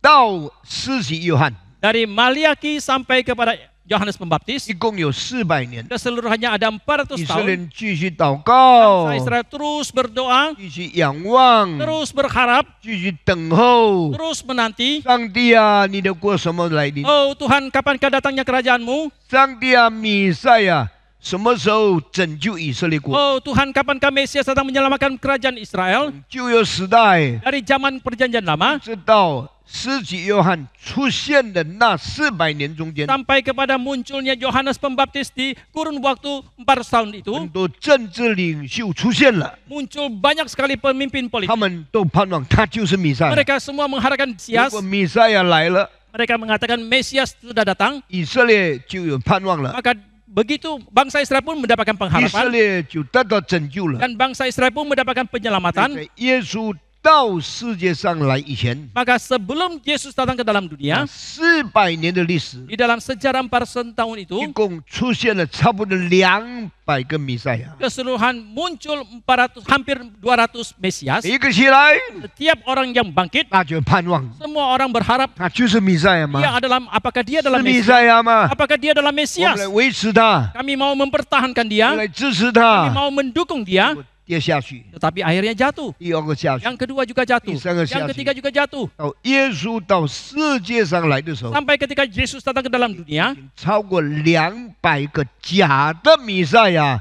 到施洗约翰， dari Maliaki sampai kepada Yohanes Pembaptis, 一共有400年。 keseluruhannya ada 400以色列 tahun. 人继续祷告 Bangsa， Israel terus berdoa, 继续仰望， terus berharap, 继续等候。 terus menanti. 上帝啊，你的国什么来临？ Oh Tuhan, kapankah datangnya kerajaanmu? 上帝啊，弥赛亚什么时候拯救以色列国？ Oh Tuhan, kapankah Mesias datang menyelamatkan kerajaan Israel? 旧约时代， Dari zaman perjanjian lama 直到施洗约翰出现的那400年中间， sampai kepada munculnya Yohanes Pembaptis di kurun waktu 400 tahun itu, 很多政治领袖出现了， muncul banyak sekali pemimpin 他 politik. 们都盼望他就是弥赛亚。 Mereka semua mengharapkan 如 Mesias. 果弥赛亚来了， Mereka mengatakan Mesias sudah datang. 以色列就有盼望了， Maka begitu bangsa Israel pun mendapatkan 以色 pengharapan 列就得到拯救了。 dan bangsa Israel pun mendapatkan penyelamatan. 在耶稣到世界上来以前， Maka sebelum Yesus datang ke dalam dunia, 400年的历史， di dalam sejarah 400 tahun 一 itu, 共出现了差不多200个弥赛亚。 keseluruhan muncul 400, hampir 200 Mesias. 一个起来， Setiap orang yang bangkit, 那就盼望 semua orang berharap 他就是弥赛亚吗？ apakah dia 是 adalah 弥 Mesias? 赛亚吗？ Apakah dia adalah 我们 Mesias? 来维持他， Kami mau mempertahankan 我 dia, 们来支持 kami 他， mau mendukung dia, 跌下去， tetapi akhirnya jatuh. 第二个下去， Yang kedua juga jatuh. Yang ketiga juga jatuh. 到耶稣到世界上来的时候， Sampai ketika Yesus datang ke dalam dunia, 已经超过200个假的弥赛亚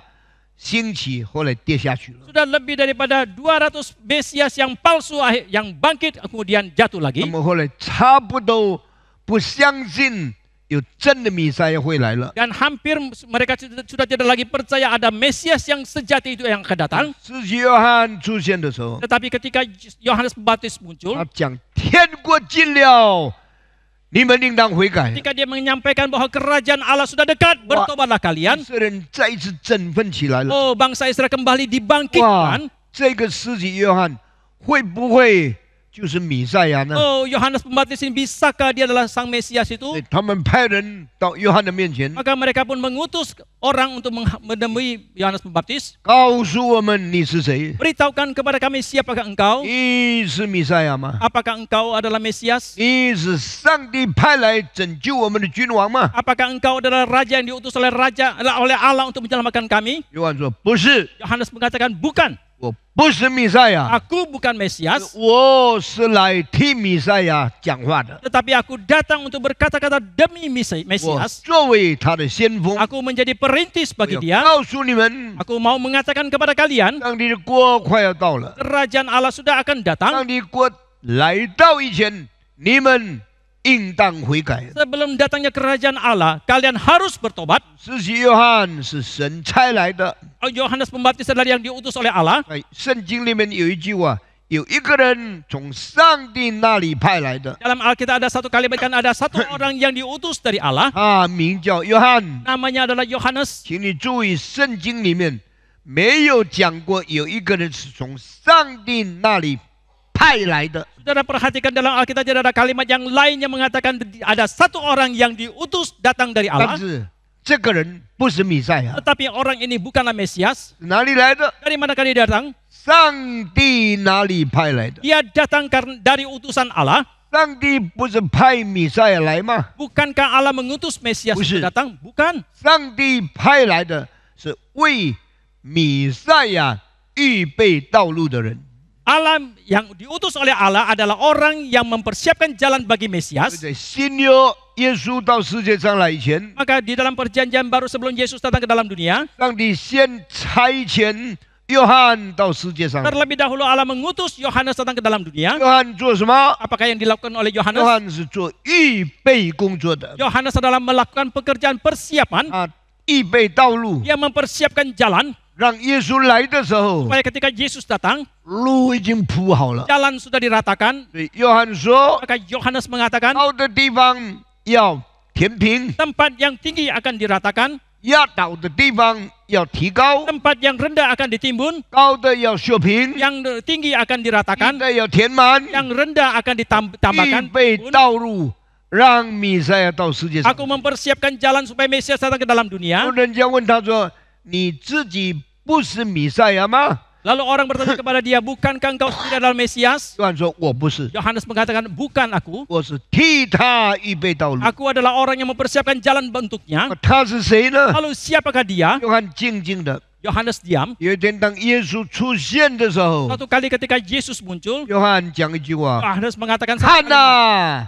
兴起，后来跌下去了。 sudah lebih daripada 200 Mesias yang palsu yang bangkit kemudian jatuh 他 lagi. 们后来差不多不相信有真的弥赛亚会来了。 Dan hampir mereka sudah tidak lagi percaya ada Mesias yang sejati itu yang akan datang. 施洗约翰出现的时候， Tetapi ketika Yohanes Pembaptis muncul, 他讲天国近了，你们应当悔改。 ketika dia menyampaikan bahwa kerajaan Allah sudah dekat, bertobatlah 以 kalian. 色列人再一次振奋起来了。 Oh, bangsa Israel kembali 哇 dibangkitkan.，这个施洗约翰会不会就是弥赛亚呢？ Oh, Yohanes Pembaptis ini bisakah dia adalah sang Mesias itu? 他们派人到约翰的面前， Maka mereka pun mengutus orang untuk menemui Yohanes Pembaptis. 告诉我们你是谁？ Beritahukan kepada kami siapakah engkau? 你是弥赛亚吗？ Apakah engkau adalah Mesias? 你是上帝派来拯救我们的君王吗？ Apakah engkau adalah raja yang diutus oleh oleh Allah untuk menyelamatkan kami? 约翰说不是， Yohanes mengatakan bukan. 我不是弥赛亚， Aku bukan Mesias, 我是来替弥赛亚讲话的。 tetapi aku datang untuk berkata-kata demi 我 Mesias. 作为他的先锋， Aku menjadi perintis 我 bagi 要 dia. 告诉你们， Aku mau mengatakan kepada kalian, 上帝的国快要到了。 kerajaan Allah sudah akan datang. 上帝国来到以前，你们应当悔改。 Sebelum datangnya kerajaan Allah, kalian harus bertobat. 施洗约翰是神差来的， Yohanes Pembaptis adalah yang diutus oleh Allah. 在圣经里面有一句话，有一个人从上帝那里派来的， Dalam Alkitab ada satu kalimat, kan ada satu orang yang diutus dari Allah. 他名叫约翰。 Namanya adalah Yohanes. 请你注意，圣经里面没有讲过有一个人是从上帝那里派来的。 Saudara perhatikan dalam Alkitab ada kalimat yang lain yang mengatakan ada satu orang yang diutus datang dari 但 Allah. 是这个人不是弥赛亚， Tetapi orang ini bukanlah Mesias. 哪里来的？ Dari manakah dia datang? 上帝哪里派来的？ Dia datang dari utusan Allah. 上帝不是派弥赛亚来吗？ Bukankah Allah mengutus Mesias Bukan. untuk datang? Bukan. 上帝派来的是为弥赛亚预备道路的人。 Allah yang diutus oleh Allah adalah orang yang mempersiapkan jalan bagi Mesias. 在新约耶稣到世界上来以前， Maka di dalam perjanjian baru sebelum Yesus datang ke dalam dunia, 上帝先差遣约翰到世界上来。 terlebih dahulu Allah mengutus Yohanes datang ke dalam dunia. 约翰做什么？ Apakah yang dilakukan oleh 约 Yohanes? 翰是做预备工作的， Yohanes adalah melakukan pekerjaan persiapan. 预备道路， Dia mempersiapkan jalan 让耶稣来的时候， supaya ketika Yesus datang, 路已经铺好了。 jalan sudah diratakan. 所以约翰说， Maka Yohanes mengatakan 高的地方要填平， tempat yang tinggi akan diratakan, 压倒的地方要提高， tempat yang rendah akan ditimbun, 高的要修平， yang tinggi akan 低 diratakan, 的要填满， yang rendah akan 预 ditambahkan. 备道路，让弥赛亚到世界上。 Aku mempersiapkan jalan supaya Mesias datang ke dalam 有 dunia. 人家问他说：“你自己不是弥赛亚吗 Lalu orang bertanya kepada dia, bukankah engkau tidak adalah Mesias? ？”约翰说：“我不是， Yohanes mengatakan, bukan aku. 我是替他预备道路。 Aku adalah orang yang mempersiapkan jalan bentuknya. 他是谁呢？ Lalu siapakah dia? 约翰静静的。 Yohanes diam. 有一天，当耶稣出现的时候， Suatu kali ketika Yesus muncul, 约翰讲一句话 Yohanes mengatakan, 看 "Lihatlah 呐，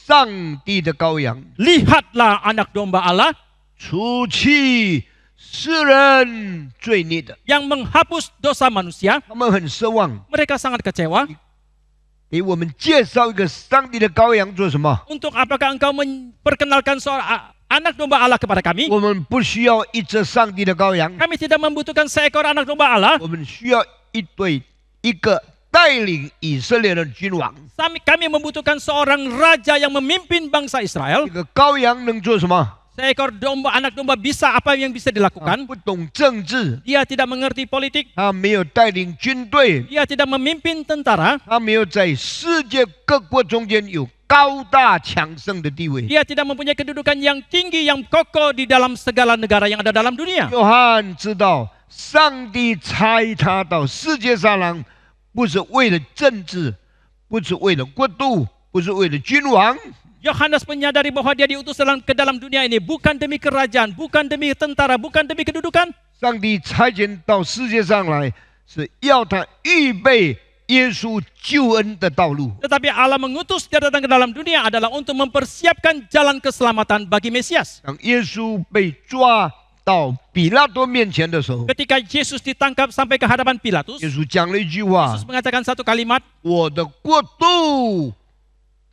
上帝的羔羊， anak domba Allah 除去世人罪孽的。 yang menghapus dosa manusia." 他们很失望， Mereka sangat kecewa. 给我们介绍一个上帝的羔羊做什么？ Untuk apakah engkau memperkenalkan seorang anak domba Allah kepada kami? 我们不需要一只上帝的羔羊， Kami tidak membutuhkan seekor anak domba Allah. 我们需要一个带领以色列的君王。 Kami membutuhkan seorang raja yang memimpin bangsa 这 Israel. 个羔羊能做什么？ Seekor domba, anak domba bisa apa yang bisa 他 dilakukan? 不懂政治， Dia tidak mengerti politik. 他没有带领军队， Dia tidak memimpin tentara. 他没有在世界各国中间有高大强盛的地位。 Dia tidak mempunyai kedudukan yang tinggi, yang kokoh di dalam segala negara yang ada dalam dunia. 约翰知道，上帝差他到世界上来，不是为了政治，不是为了国度，不是为了君王， Yohanes menyadari bahwa dia diutus ke dalam dunia ini bukan demi kerajaan, bukan demi tentara, bukan demi kedudukan. 上帝差遣到世界上来，是要他预备耶稣救恩的道路。 Tetapi Allah mengutus dia datang ke dalam dunia adalah untuk mempersiapkan jalan keselamatan bagi Mesias. 当耶稣被抓到比拉多面前的时候， Ketika Yesus ditangkap sampai ke hadapan Pilatus, 耶稣讲了一句话 Yesus mengatakan satu kalimat, 我的国度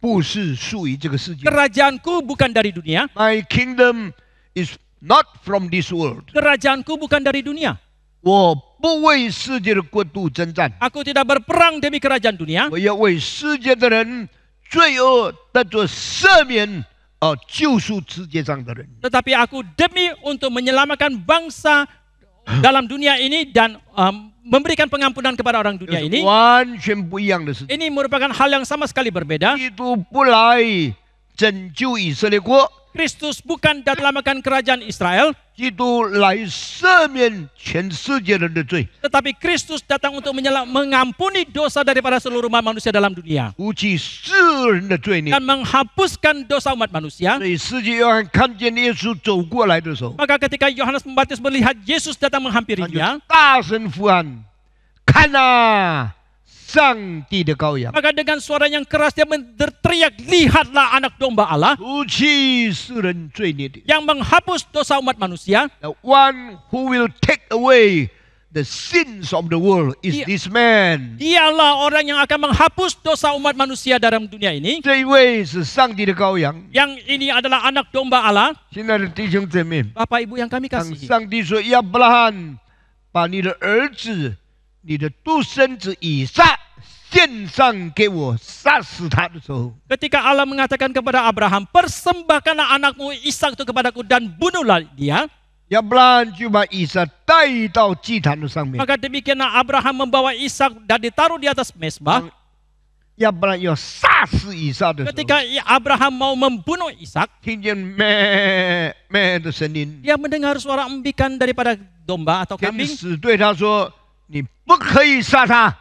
不是属于这个世界。 "Kerajaanku bukan dari dunia, My kingdom is not from this world。 kerajaanku bukan dari dunia. 我不为世界的国度征战， Aku tidak berperang demi kerajaan dunia, 我要为世界的人罪恶得做赦免，救赎世界上的人。 tetapi aku demi untuk menyelamatkan bangsa dalam dunia ini dan memberikan pengampunan kepada orang 这 dunia 是 ini." 完全不一样的事情。 Ini merupakan hal yang sama sekali berbeda. 基督不来拯救以色列国， Kristus bukan datang menyelamatkan kerajaan Israel, 基督来赦免全世界人的罪， tetapi Kristus datang untuk mengampuni dosa daripada seluruh umat manusia dalam dunia 除去世人的罪孽。 dan menghapuskan dosa umat manusia. 所以世界约翰看见耶稣走过来的时候， Maka ketika Yohanes Pembaptis melihat Yesus datang 他就 menghampirinya, 大声呼喊：“看呐，上帝的羔羊， maka dengan suara yang keras dia berteriak, "Lihatlah anak domba Allah 除去世人罪孽的 yang menghapus dosa umat manusia." The one who will take away the sins of the world is Dia- this man。 Dialah orang yang akan menghapus dosa umat manusia dalam dunia ini. 这一位是上帝的羔羊。 Yang ini adalah anak domba Allah. 亲爱的弟兄姊妹， Bapak Ibu yang kami 当 kasihi, 上帝说亚伯拉罕把你的儿子、你的独生子以撒献上给我，杀死他的时候， ketika Allah mengatakan kepada Abraham, "Persembahkanlah anakmu Ishak itu kepadaku dan bunuhlah dia." 亚伯拉罕就把以撒带到祭坛的上面。 Maka demikianlah Abraham membawa Ishak dan ditaruh di atas mesbah. 当亚伯拉罕要杀死以撒的时候， Ketika Abraham mau membunuh Ishak, 听见咩咩的声音， dia mendengar suara embikan daripada domba atau 天 kambing. 使对他说：“你不可以杀他。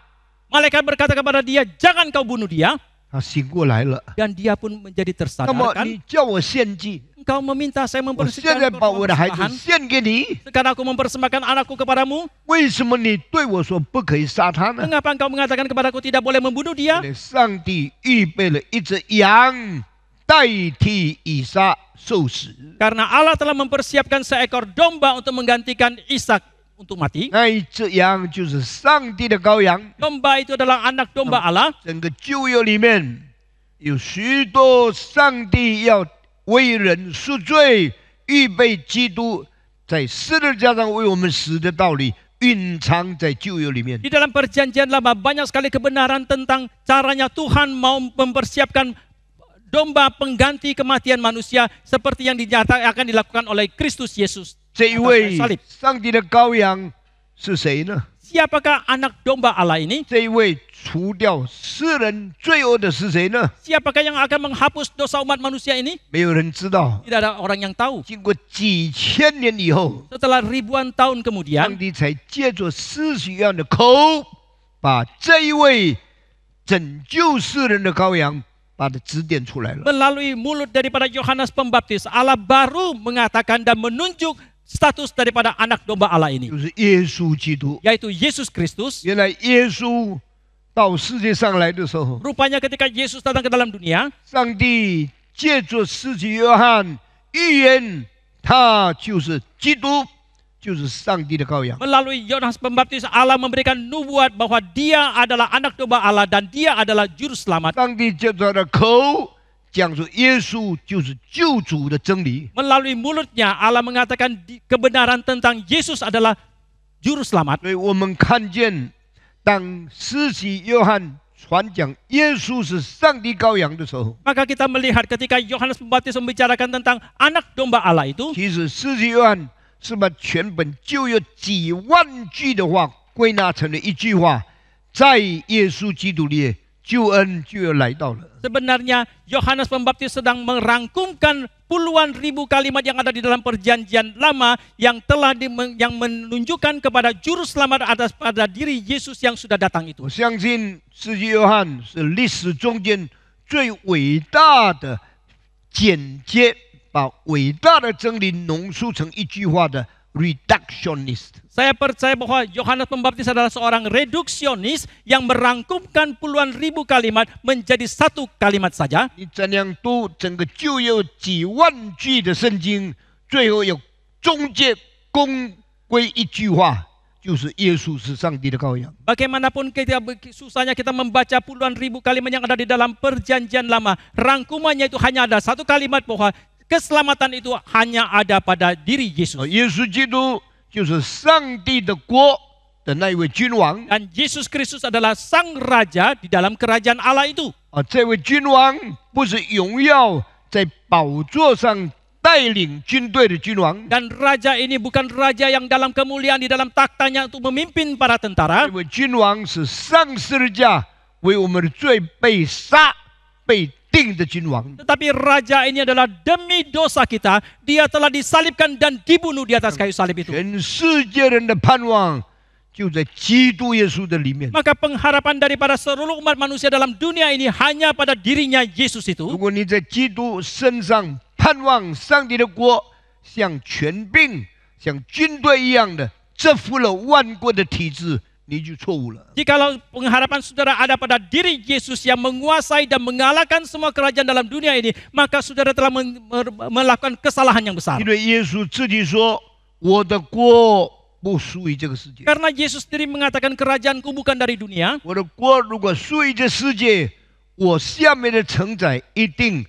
Malaikat berkata kepada dia, jangan kau bunuh dia. ”他醒过来了。 Dan dia pun menjadi 那么 tersadarkan. 你叫我献祭， Engkau meminta saya 我现在 mempersembahkan 把我的孩子 persembahan. 献给你， Sekarang aku mempersembahkan anakku kepadamu. 为什么你对我说不可以杀他呢？ Mengapa engkau mengatakan kepadaku tidak boleh membunuh dia? 因为上帝预备了一只羊代替以撒受死， Karena Allah telah mempersiapkan seekor domba untuk menggantikan Ishak untuk mati. 那一只羊就是上帝的羔羊。 Domba itu adalah anak domba Allah. 整个旧约里面有许多上帝要为人赎罪、预备基督在十字架上为我们死的道理，蕴藏在旧约里面。 Di dalam perjanjian lama banyak sekali kebenaran tentang caranya Tuhan mau mempersiapkan domba pengganti kematian manusia seperti yang akan dilakukan oleh Kristus Yesus. 这一位 salib. 上帝的羔羊是谁呢？ Siapakah anak domba Allah ini? 这一位除掉世人罪恶的是谁呢？ Siapakah yang akan menghapus dosa umat manusia ini? 没有人知道。 Tidak ada orang yang tahu. 经过几千年以后， Setelah ribuan tahun 上 kemudian, 帝才借着施洗约翰的口，把这一位拯救世人的羔羊，把它指点出来了。 melalui mulut daripada Yohanes Pembaptis, Allah baru mengatakan dan menunjuk status daripada anak domba Allah ini, 就是耶稣基督。 yaitu Yesus Kristus. 原来耶稣到世界上来的时候， Rupanya ketika Yesus datang ke dalam dunia, 上帝借着施洗约翰预言，他就是基督，就是上帝的羔羊。 melalui Yohanes Pembaptis, Allah memberikan nubuat bahwa dia adalah anak domba Allah dan dia adalah juru selamat. 上帝借着他的口讲出耶稣就是救主的真理。 Melalui mulutnya, Allah mengatakan kebenaran tentang Yesus adalah juru selamat. 所以我们看见，当施洗约翰传讲耶稣是上帝羔羊的时候， Maka kita melihat ketika Yohanes Pembaptis membicarakan tentang anak domba Allah itu, 其实施洗约翰是把全本旧约几万句的话归纳成了一句话，在耶稣基督里，救恩就要来到了。 sebenarnya Yohanes Pembaptis sedang merangkumkan puluhan ribu kalimat yang ada di dalam perjanjian lama yang telah yang menunjukkan kepada juru selamat atas pada diri Yesus yang sudah datang itu. 我相信施洗约翰是历史中间最伟大的简洁，把伟大的真理浓缩成一句话的 reductionist。 Saya percaya bahwa Yohanes Pembaptis adalah seorang reduksionis yang merangkumkan puluhan ribu kalimat menjadi satu kalimat saja. 你怎样读整个旧约几万句的圣经，最后有终结公归一句话，就是耶稣是上帝的羔羊。 Bagaimanapun susahnya kita membaca puluhan ribu kalimat yang ada di dalam perjanjian lama, rangkumannya itu hanya ada satu kalimat bahwa keselamatan itu hanya ada pada diri Yesus. 耶稣基督就是上帝的国的那一位君王。 Dan Yesus Kristus adalah sang raja di dalam kerajaan Allah itu. 这位君王不是荣耀在宝座上带领军队的君王， Dan raja ini bukan raja yang dalam kemuliaan di dalam taktanya untuk memimpin para tentara. 这位君王是上十字架为我们的罪被杀、被定的君王。 Tetapi raja ini adalah demi dosa kita, dia telah disalibkan dan dibunuh di atas kayu salib itu. 全世界人的盼望就在基督耶稣的里面。 Maka pengharapan daripada seluruh umat manusia dalam dunia ini hanya pada dirinya Yesus 如 itu. 果你在基督身上盼望上帝的国，像权柄、像军队一样的征服了万国的体制，你就错误了。 Jikalau pengharapan saudara ada pada diri Yesus yang menguasai dan mengalahkan semua kerajaan dalam dunia ini, maka saudara telah melakukan kesalahan yang besar. 因为耶稣自己说：“我的国不属于这个世界。 Karena Yesus sendiri mengatakan kerajaanku bukan dari dunia. 我的国如果属于这世界，我下面的承载一定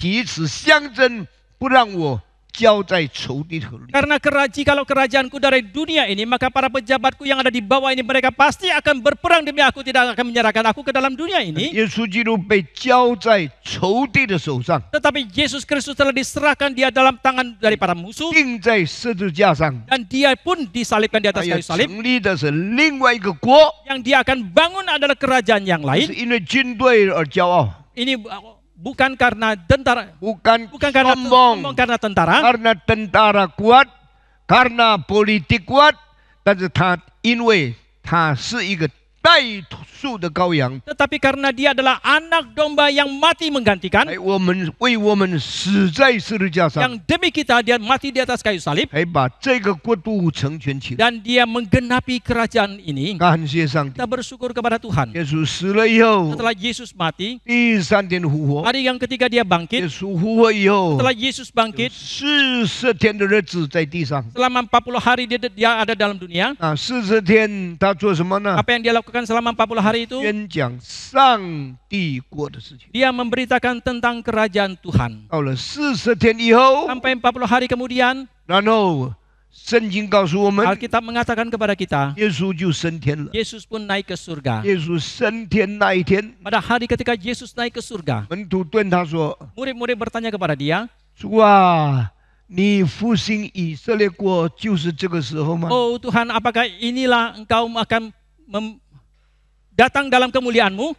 彼此相争，不让我交在仇敌手里。 Karena kalau kerajaanku dari dunia ini, maka para pejabatku yang ada di bawah ini mereka pasti akan berperang demi aku, tidak akan menyerahkan aku ke dalam dunia ini. 耶稣基督被交在仇敌的手上， Tetapi Yesus Kristus telah diserahkan dia dalam tangan dari para musuh 钉在十字架上。 dan dia pun disalibkan di 他 atas 要 kayu salib. 成立的是另外一个国， Yang dia akan bangun adalah kerajaan yang 不 lain. 是因为军队而骄傲， Ini bukan karena tentara, 不敢 bukan karena sombong， karena tentara, karena tentara kuat，karena politik kuat，但是他因为他是一个代数的羔羊， tetapi karena dia adalah anak domba yang mati menggantikan, 为我们死在十字架上， yang demi kita dia mati di atas kayu salib 还把这个国度成全起来。 dan dia menggenapi kerajaan ini. 感谢上帝， Kita bersyukur kepada Tuhan. 耶稣死了以后， Setelah Yesus mati, 第三天复活。 hari yang ketiga dia 耶 bangkit. 稣复活以后， Setelah Yesus bangkit, 40天的日子在地上。 selama 40 hari dia ada dalam dunia. 啊，40天他做什么呢？ Apa yang dia lakukan selama 40 hari itu? 宣讲上帝国的事情。 Dia memberitakan tentang kerajaan Tuhan. 到了40天以后， Sampai 40 hari kemudian, 然后圣经告诉我们， Alkitab mengatakan kepada kita, 耶稣就升天了。 Yesus pun naik ke surga. 耶稣升天那一天， Pada hari ketika Yesus naik ke surga, 门徒对他说 murid-murid bertanya kepada dia, ：“主啊，你复兴以色列国就是这个时候吗？” "Oh Tuhan, apakah inilah engkau akan datang dalam kemuliaan-Mu?"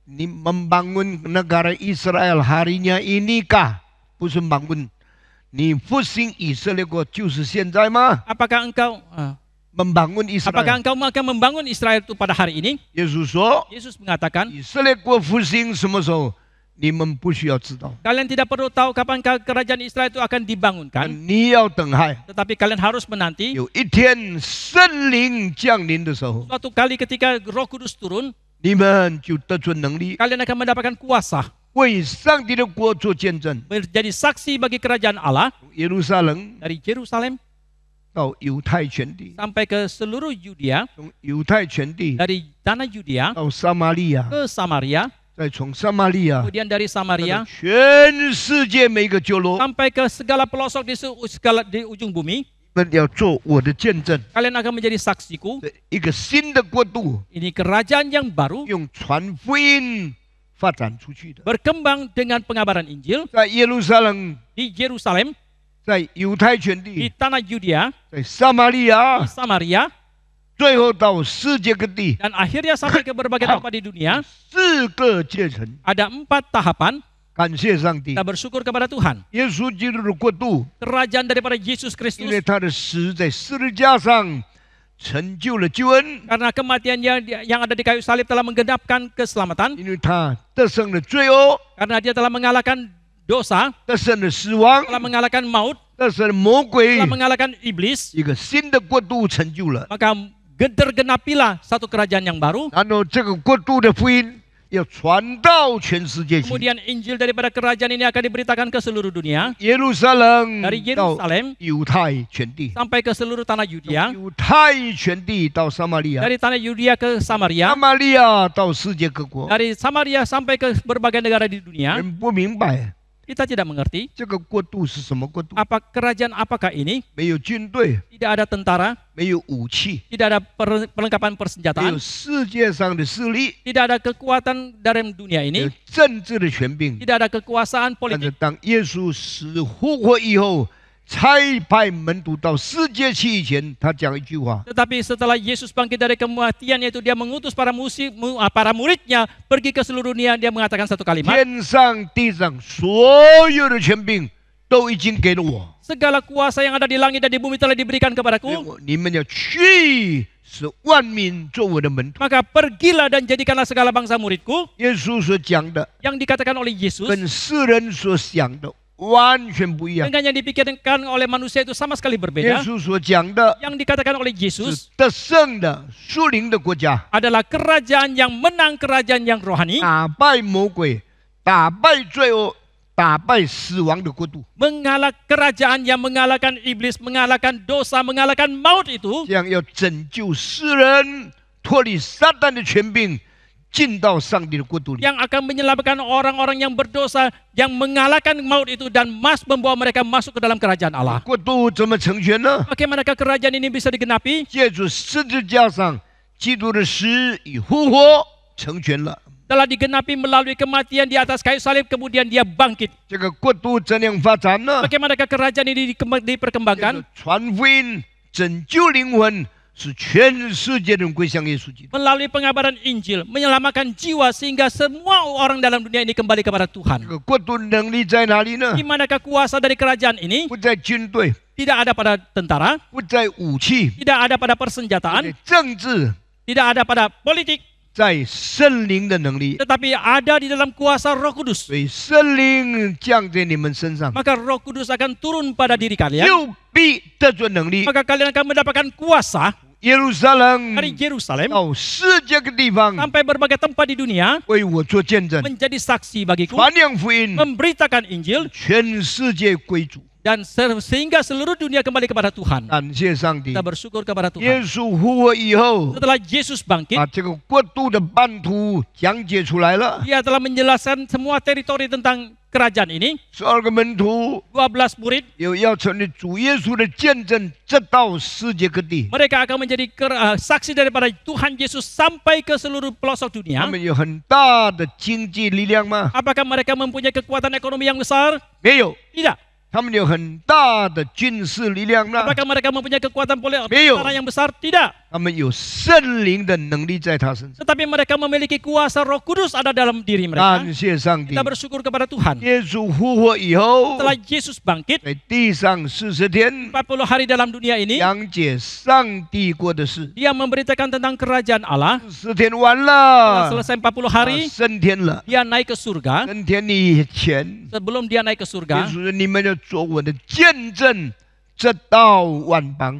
你membangun negara Israel harinya inikah? 不是bangun。你复兴以色列国就是现在吗？ Apakah engkau membangun apakah Israel。 engkau akan membangun Israel itu pada hari ini? 耶稣说 Yesus mengatakan, 以色列国复兴什么时候？你们不需要知道， kalian tidak perlu tahu kapan kerajaan Israel itu akan dibangunkan, 你要等待。 tetapi kalian harus menanti 有一天圣灵降临的时候， suatu kali ketika Roh Kudus turun, 你们就得着能力， kalian akan mendapatkan kuasa 为上帝的国做见证。 menjadi saksi bagi kerajaan Allah 耶路撒冷 dari Yerusalem 到犹太全地， sampai ke seluruh Yudea, 从犹太全地 dari tanah Yudea 到撒玛利亚， ke Samaria, 再从撒玛利亚 kemudian dari 到 Samaria 全世界每个角落， sampai ke segala pelosok di ujung bumi. 你们要做我的见证。 Kalian akan menjadi saksiku. 一个新的国度， Ini kerajaan yang baru 用传福音发展出去的， berkembang dengan pengabaran Injil 在耶路撒冷， di Yerusalem, 在犹太全 di 地， tanah Yudea, 在撒玛利 di 亚， Samaria, 最后到世界各地， dan akhirnya sampai ke berbagai tempat di dunia. 4个阶层。 Ada 4 tahapan. 感谢上帝 Kita，bersyukur kepada Tuhan. 耶稣基督的国度， Kerajaan daripada Yesus 因为 Kristus, 他的死在十字架上成就了救恩， karena kematiannya yang ada di kayu salib telah menggenapkan keselamatan, 因为他得胜了罪恶， karena dia telah mengalahkan dosa, 得胜了死亡， telah mengalahkan maut, 得胜了魔鬼， telah mengalahkan iblis, 一个新的国度成就了。 maka tergenapilah satu kerajaan yang baru. 然后这个国度的福音要传到全世界去。 Kemudian Injil daripada kerajaan ini akan diberitakan ke seluruh dunia, 耶路撒冷 dari 到 Yerusalem 犹太全地， sampai ke seluruh tanah Yudea, 犹太全地到撒玛利亚， dari tanah Yudea ke 撒 Samaria, 玛利亚到世界各国。 dari Samaria sampai ke berbagai negara di dunia. 人不明白 Kita tidak mengerti 这个国度是什么国度， apa kerajaan apakah ini. 没有军队， Tidak ada tentara, 没有武器， tidak ada perlengkapan 没有 persenjataan, 世界上的势力， tidak ada kekuatan dari dunia 没有 ini, 政治的权柄。 tidak ada kekuasaan 但是 politik. 当耶稣死复活以后，差派门徒到世界去以前，他讲一句话： Tetapi setelah Yesus bangkit dari kematian, yaitu dia mengutus para muridnya pergi ke seluruh dunia, dia mengatakan satu kalimat, 天上地上所有的权柄都已经给了我， segala kuasa yang ada di langit dan di bumi telah diberikan kepadaku, 你们要去使万民做我的门徒。 maka pergilah dan jadikanlah segala bangsa muridku. 耶稣所讲的 Yang dikatakan oleh Yesus 跟世人所想的完全不一样。 dengan yang dipikirkan oleh manusia itu sama sekali 耶 berbeda. 稣所讲的 Yang dikatakan oleh 是 Yesus 得胜的属灵的国家， adalah kerajaan yang menang, kerajaan yang rohani, 打败魔鬼、打败罪恶、打败死亡的国度。 kerajaan yang mengalahkan iblis, mengalahkan dosa, mengalahkan maut itu, 这样要拯救世人脱离撒旦的权柄，进到上帝的国度里。 yang akan menyelamatkan orang-orang yang berdosa, yang mengalahkan maut itu dan membawa mereka masuk ke dalam kerajaan Allah. 国度怎么成全呢？ Bagaimanakah kerajaan ini bisa digenapi? 借助十字架上基督的死与复活成全了。 Telah digenapi melalui kematian di atas kayu salib, kemudian dia bangkit. 这个国度怎样发展呢？ Bagaimanakah kerajaan ini diperkembangkan? 传福音、拯救灵魂，使全世界人归向耶稣基督。 Melalui pengabaran Injil, menyelamatkan jiwa sehingga semua orang dalam dunia ini kembali kepada 这 Tuhan. 个国度能力在哪里呢 Di？ manakah kuasa dari kerajaan ini? 不在军队， Tidak ada pada tentara, 不在武器， tidak ada pada 不 persenjataan, 在政治， tidak ada pada politik, 在圣灵的能力。 tetapi ada di dalam kuasa Roh Kudus. 所以圣灵降在你们身上， Maka Roh Kudus akan turun pada diri kalian. 就必得着能力。 Maka kalian akan mendapatkan kuasa 耶路撒冷 dari Yerusalem 到世界各地方， sampai berbagai tempat di dunia, 为我做见证， menjadi saksi bagiku, 传扬福音， memberitakan Injil, 全世界归主。 dan sehingga seluruh dunia kembali kepada Tuhan. 感谢上帝 Kita，bersyukur kepada 耶 Tuhan. 稣复活以后， Setelah Yesus bangkit, 把这个国度的版图讲解出来了。 Dia telah menjelaskan semua teritori tentang kerajaan ini. 12个门徒 12 murid, 有要成为主耶稣的见证，直到世界各地。 mereka akan menjadi saksi daripada Tuhan Yesus sampai ke seluruh pelosok 他 dunia. 们有很大的经济力量吗？ Apakah mereka mempunyai kekuatan ekonomi yang besar? 没有。 Tidak. 他们有很大的军事力量吗？ Apakah mereka mempunyai kekuatan没有。 pertahanan yang besar? Tidak. 他们有圣灵的能力在他身上。 Tetapi mereka memiliki kuasa Roh Kudus ada dalam diri mereka. 感谢上帝 Kita，bersyukur kepada Tuhan. 耶稣复活以后， Setelah Yesus bangkit, 在地上40天， 40 hari dalam dunia ini, 讲解上帝国的事。 dia memberitakan tentang kerajaan Allah. 40天完 Setelah 了， selesai 40 hari, 升天了。 dia naik ke surga. 升天以前， Sebelum dia naik ke 耶 surga, 稣说：“你们要做我的见证，直到万邦。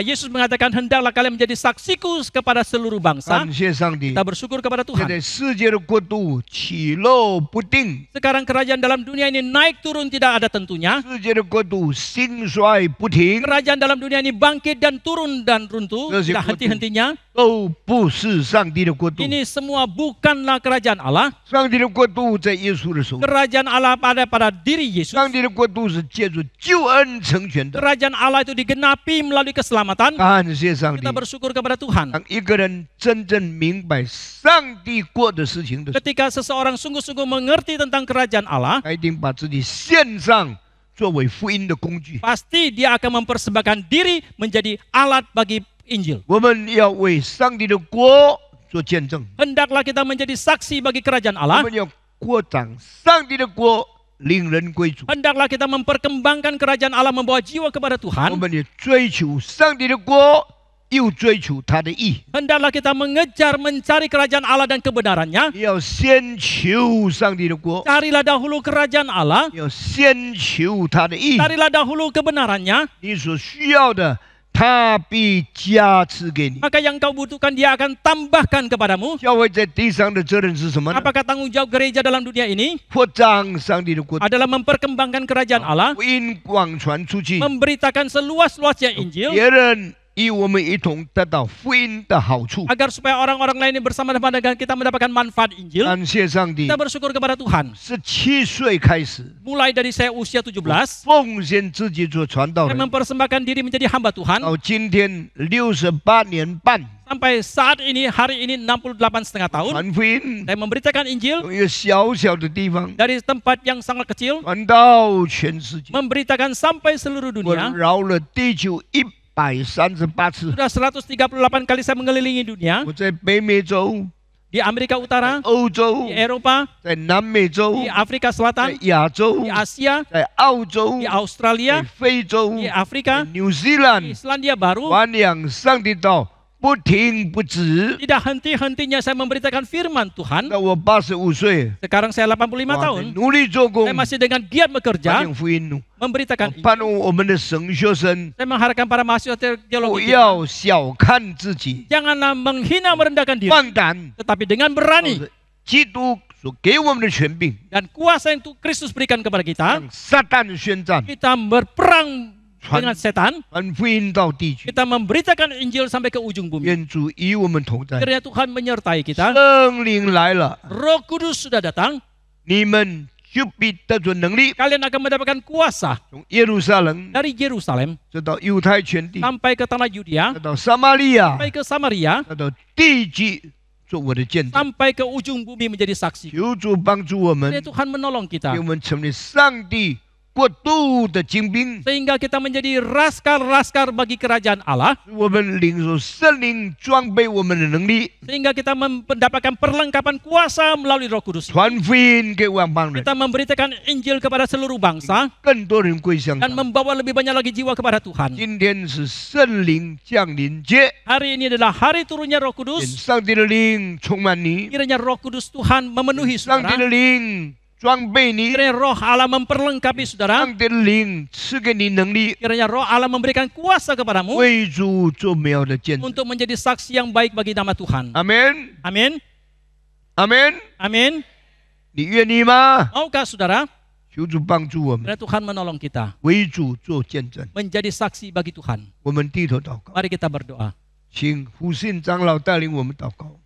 Yesus mengatakan hendaklah kalian menjadi saksiku kepada seluruh ” bangsa. 感谢上帝 Kita，bersyukur kepada 现 Tuhan. 在世界的国度起落不定， Sekarang kerajaan dalam dunia ini naik turun tidak ada tentunya. 世界的国度兴衰不停， Kerajaan dalam dunia ini bangkit dan turun dan runtuh, Terus tidak ikut. henti-hentinya. 都不是上帝的国度。 Ini semua bukanlah kerajaan Allah. 上帝的国度在耶稣的手里， Kerajaan Allah pada diri Yesus. 上帝的国度是借助救恩成全的。 Kerajaan Allah itu digenapi melalui keselamatan. 感谢上帝 Kita，bersyukur kepada Tuhan. 当一个人真正明白上帝国的事情的时候， Ketika seseorang sungguh-sungguh mengerti tentang kerajaan Allah, 他一定把自己献上，作为福音的工具。 pasti dia akan mempersembahkan diri menjadi alat bagi Injil. 我们要为上帝的国做见证， Hendaklah kita menjadi saksi bagi kerajaan 我 Allah. 们要扩展上帝的国，领人归主。 Hendaklah kita memperkembangkan kerajaan Allah, membawa jiwa kepada 我 Tuhan. 们也追求上帝的国，又追求他的义。 Hendaklah kita mengejar, mencari kerajaan Allah dan kebenarannya. 要先求上帝的国， Carilah dahulu kerajaan Allah. 要先求他的义。 Carilah dahulu kebenarannya. 你所需要的，他必加赐给你。 Maka yang kau butuhkan dia akan tambahkan kepadamu. 教会在地上的责任是什么呢？ Apakah tanggung jawab gereja dalam dunia ini? 扩张上帝的国度， Adalah memperkembangkan kerajaan Allah. 福音广传出去， Memberitakan seluas-luasnya Injil. 别人与我们一同得到福音的好处。 Agar supaya orang-orang lain bersama-sama dengan kita mendapatkan manfaat Injil. 感谢上帝 Kita，bersyukur kepada Tuhan. 17岁开始 Mulai dari saya usia 17, 奉献自己做传道 saya 人， mempersembahkan diri menjadi hamba Tuhan. 到今天68年半， Sampai saat ini, hari ini 68,5 tahun. 传福音， Saya memberitakan Injil 从一个小小的地方 dari tempat yang sangat kecil. 传到全世界。 Memberitakan sampai seluruh 我 dunia. 绕了地球138次， Sudah 138 kali saya mengelilingi dunia. 我在北美洲、 Di Amerika Utara, 欧洲 di、Eropa, 在南美洲 di、Afrika 在 Selatan, 亚洲 di、Asia, 在澳洲 di、在 Australia, 非洲 di、在 Afrika, 纽西 di 兰， Selandia Baru. 传扬上帝道不停不止。 Tidak henti-hentinya saya memberitakan firman Tuhan. 到我85岁， Sekarang saya 85 我还 tahun. 努力做工 Saya，masih dengan giat 传 bekerja, 扬福音。 memberitakan Injil. 盼望我们的神学生 Saya mengharapkan para mahasiswa 不 teologi kita, 要小看自己， janganlah menghina merendahkan diri, 放胆， tetapi dengan berani 基督所给我们的权柄， dan kuasa yang Kristus berikan kepada kita, 向撒旦宣战， kita berperang dengan setan, 传福音到地去。 kita memberitakan Injil sampai ke ujung bumi. 愿主与我们同在， Kiranya Tuhan menyertai kita. 圣灵来了， Roh Kudus sudah datang. 你们就必得着能力， Kalian akan mendapatkan kuasa 从耶路撒冷 dari Yerusalem 直到犹太全地， sampai ke tanah Yudea, 再到撒玛利亚， sampai ke Samaria, 再到地极，做我的见证。 sampai ke ujung bumi menjadi saksi. 求主帮助我们 Kiranya，Tuhan menolong 给 kita 我们成为上帝国度的精兵， sehingga kita menjadi raskar-raskar bagi kerajaan Allah, 使我们领受圣灵装备我们的能力， sehingga kita mendapatkan perlengkapan kuasa melalui Roh Kudus. 传福音给万邦人， Kita memberitakan Injil kepada seluruh bangsa 更多人归向他 dan。membawa lebih banyak lagi jiwa kepada Tuhan. 今天是圣灵降临节， Hari ini adalah hari turunnya Roh 愿 Kudus. 上帝的灵充满你， Kiranya Roh Kudus Tuhan memenuhi 上帝 saudara. 的灵装备你， Kiranya Roh Allah memperlengkapi saudara. 上帝的灵赐给你能力， Kiranya Roh Allah memberikan kuasa kepadamu 为主做美好的见证。 untuk menjadi saksi yang baik bagi nama Tuhan. 阿门， Amin. 阿门。 Amin. 你愿意吗？ Maukah saudara? 求主帮助我们， Kiranya Tuhan menolong kita 为主做见证。 menjadi saksi bagi Tuhan. 我们低头祷告， Mari kita berdoa. 请福信长老带领我们祷告。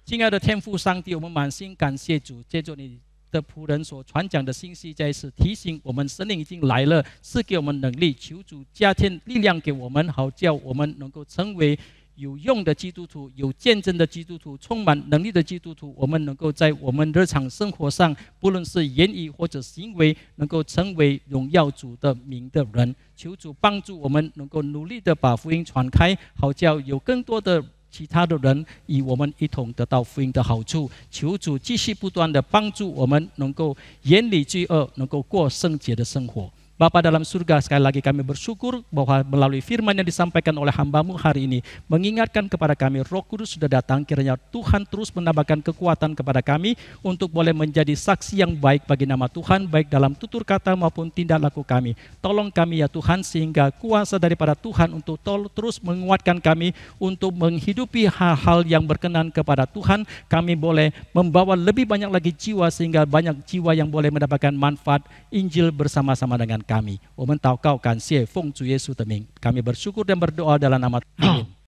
亲爱的天父上帝，我们满心感谢主，借着你的仆人所传讲的信息，再一次提醒我们，神灵已经来了，赐给我们能力，求主加添力量给我们，好叫我们能够成为有用的基督徒，有见证的基督徒，充满能力的基督徒。我们能够在我们日常生活上，不论是言语或者行为，能够成为荣耀主的名的人。求主帮助我们，能够努力的把福音传开，好叫有更多的其他的人与我们一同得到福音的好处。求主继续不断的帮助我们，能够远离罪恶，能够过圣洁的生活。Bapa dalam surga, sekali lagi kami bersyukur bahwa melalui firman yang disampaikan oleh hamba-Mu hari ini mengingatkan kepada kami Roh Kudus sudah datang. Kiranya Tuhan terus menambahkan kekuatan kepada kami untuk boleh menjadi saksi yang baik bagi nama Tuhan, baik dalam tutur kata maupun tindak laku kami. Tolong kami ya Tuhan, sehingga kuasa daripada Tuhan untuk terus menguatkan kami untuk menghidupi hal-hal yang berkenan kepada Tuhan. Kami boleh membawa lebih banyak lagi jiwa, sehingga banyak jiwa yang boleh mendapatkan manfaat Injil bersama-sama dengan kami. 我们祷告感谢奉主耶稣的名， kami bersyukur dan berdoa dalam nama Tuhan.